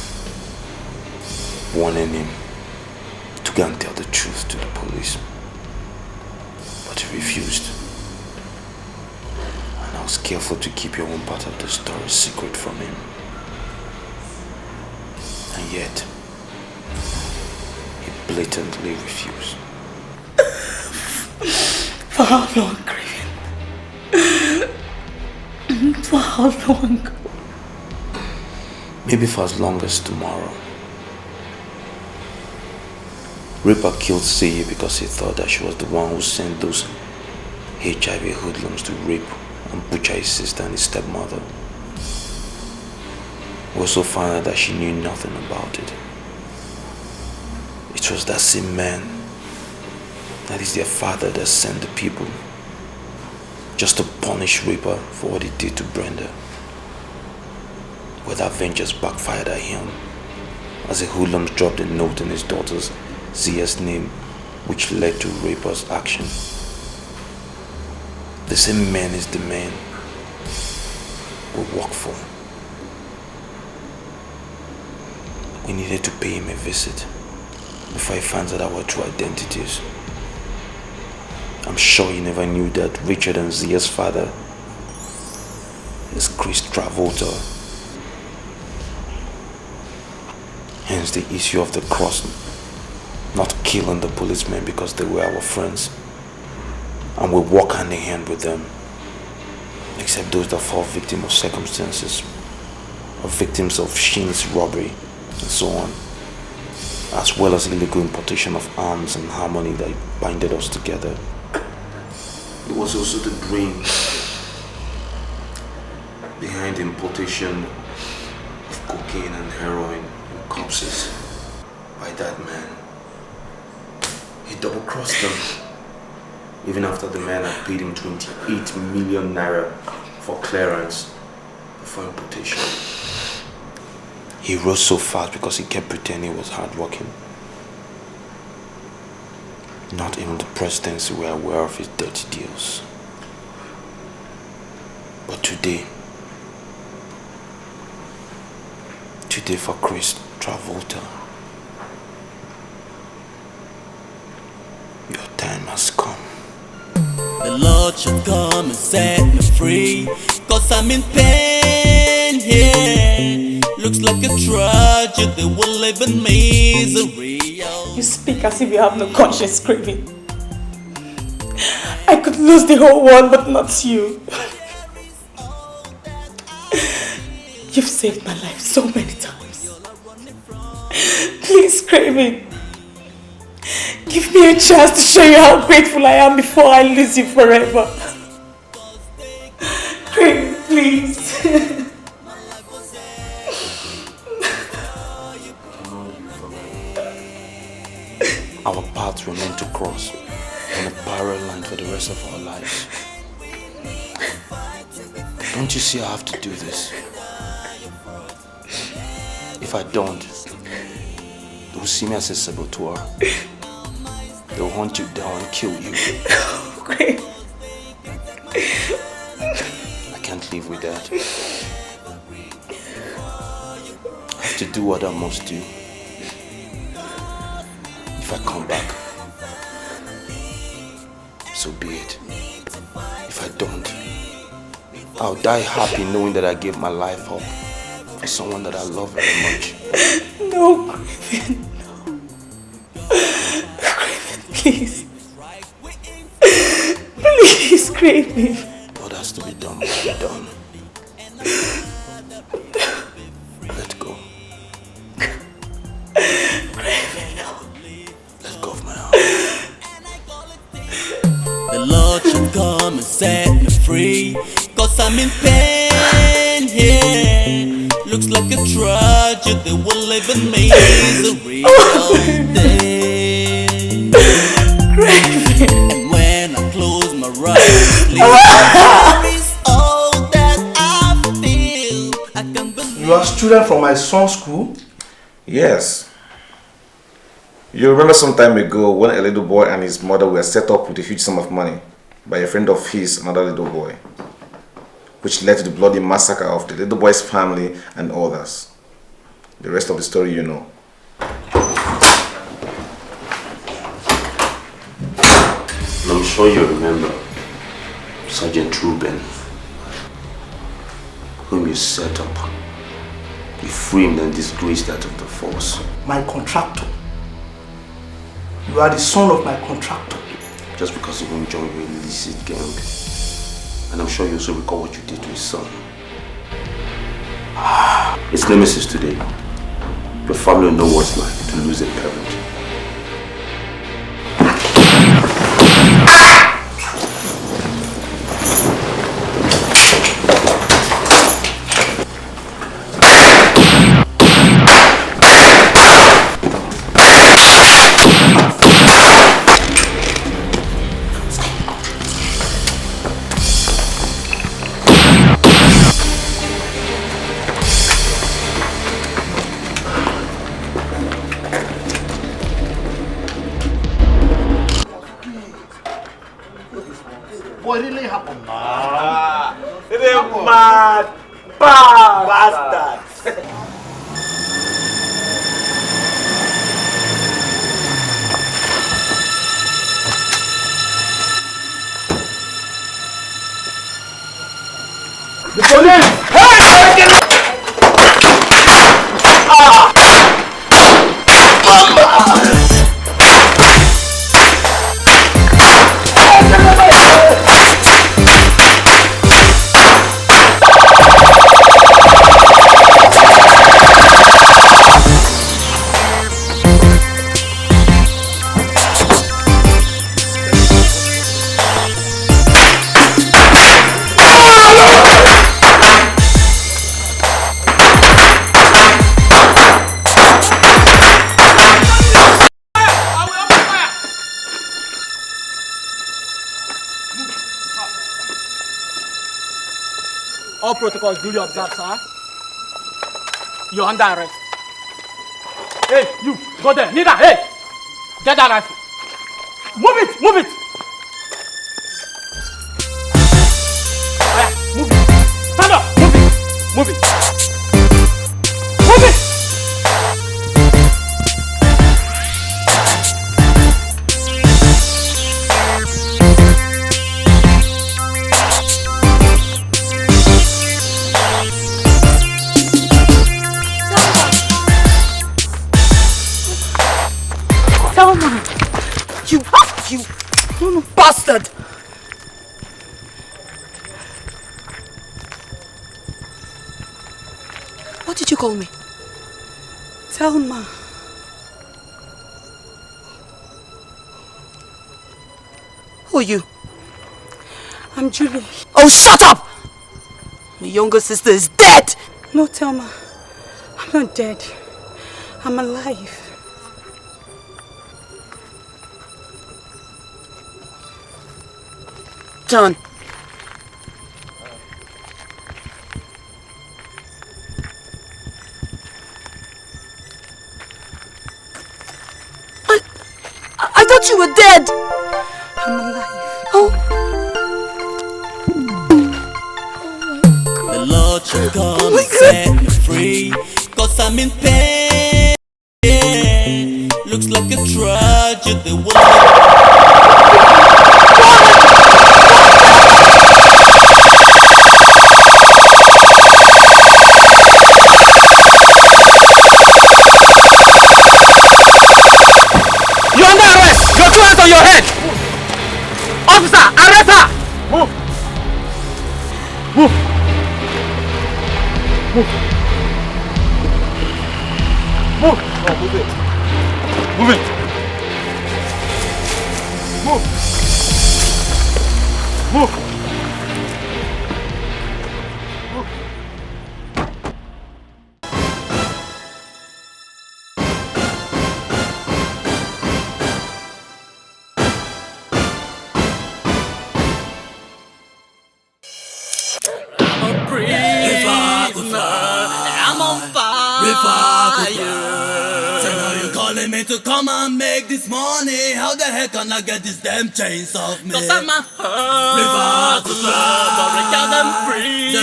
warning him to go and tell the truth to the police. But he refused. And I was careful to keep your own part of the story secret from him. And yet, he blatantly refused. For how long, Craven? For how long? Maybe for as long as tomorrow. Ripper killed Seye because he thought that she was the one who sent those HIV hoodlums to rape and butcher his sister and his stepmother. We also found out that she knew nothing about it. It was that same man, that is their father, that sent the people just to punish Ripper for what he did to Brenda. But that vengeance backfired at him as the hoodlums dropped a note in his daughter's Zia's name, which led to Ripper's action. The same man is the man we work for. We needed to pay him a visit before he finds out our true identities. I'm sure he never knew that Richard and Zia's father is Chris Travolta. Hence the issue of the cross, not killing the policemen because they were our friends. And we walk hand in hand with them, except those that fall victim of circumstances, or victims of Shane's robbery, and so on, as well as illegal importation of arms and harmony that binded us together. It was also the brain behind the importation of cocaine and heroin in corpses by that man. He double-crossed them, even after the man had paid him 28 million naira for clearance before importation. He rose so fast because he kept pretending he was hardworking. Not even the presidency were aware of his dirty deals. But today for Chris Travolta, your time has come. The Lord should come and set me free, 'cause I'm in pain here. Looks like a tragedy, we'll live in misery. You speak as if you have no conscience, Craven. I could lose the whole world, but not you. You've saved my life so many times. Please, Craven, give me a chance to show you how grateful I am before I lose you forever. Craven, please. Our paths were meant to cross on a parallel line for the rest of our lives. Don't you see I have to do this? If I don't, they will see me as a saboteur. They will hunt you down and kill you. Great. I can't live with that. I have to do what I must do. If I come back, so be it. If I don't, I'll die happy knowing that I gave my life up for someone that I love very much. No, Craven, no. Craven, please. Please, Craven. What has to be done must be done. Let go. Craven, no. Let go of my arm. The Lord should come and set me free, 'cause I'm in pain here. Looks like a tragedy, we're living misery all day. And when I close my eyes, there is all that I feel. I can believe. You are a student from my son's school? Yes. You remember some time ago when a little boy and his mother were set up with a huge sum of money by a friend of his, another little boy, which led to the bloody massacre of the little boy's family and others. The rest of the story you know. And I'm sure you remember Sergeant Ruben, whom you set up. You framed and disgraced that of the force. My contractor. You are the son of my contractor. Just because he won't join your illicit gang. And I'm sure you also recall what you did to his son. It's nemesis today. Your family will know what it's like to lose a parent. What really happened? It is mad bastards. The police! Hey! All protocols duly observed, sir. You're under arrest. Hey, you, go there. Nida, hey! Get that rifle. Move it, move it! Alright, move it. Stand up, move it, move it. Move it! You bastard! What did you call me? Thelma. Who are you? I'm Julie. Oh, shut up! My younger sister is dead! No, Thelma. I'm not dead. I'm alive. John. I thought you were dead. I'm alive. Oh. The Lord shall come and set me free, 'cause I'm in pain. Yeah. Looks like a tragedy. on your head! Officer, arrest her! Move! Move! Move! Move! No, move it. Move it! Move! Move! To come and make this money, how the heck can I get these damn chains off me? 'Cause I'm a river to them free.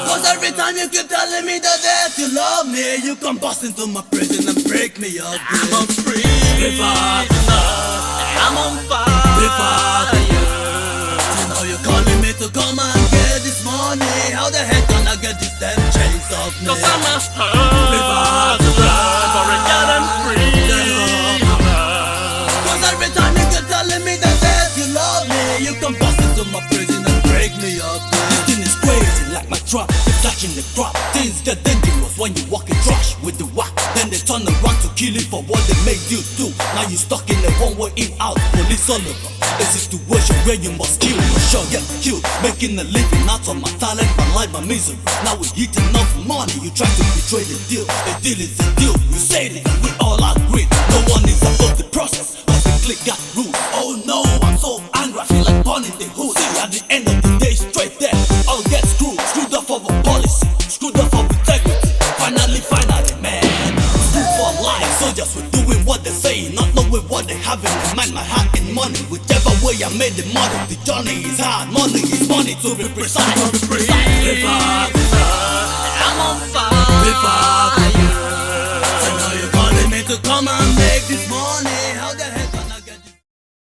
'Cause every time you keep telling me that you love me, you come bust into my prison and break me up. I'm free. River to I'm on fire. River to you know you're calling me to come and get this money. How the heck can I get these damn chains off me? 'Cause I'm a river to every time you keep telling me that you love me, you come bust into my prison and break me up. This thing is crazy, like my truck, it's catching the crop. Things get dangerous when you walk in trash with the whack. Then they turn around to kill you for what they made you do. Now you stuck in a one-way in-out, police all over. A situation where you must kill, or sure get killed. Making a living out of my talent, my life, my misery. Now we eat enough money, you try to betray the deal. A deal is a deal, you said it, we all agree. No one is above the process. Click got rules. Oh no, I'm so angry, I feel like burning the hood. See, at the end of the day, straight there, I'll get screwed. Screwed up of a policy, screwed up of integrity. Finally, man, screwed for life. Soldiers were doing what they say, not knowing what they have in their mind. My heart in money, whichever way I made the money. The journey is hard, money is money to be precise. River, I'm on fire. River.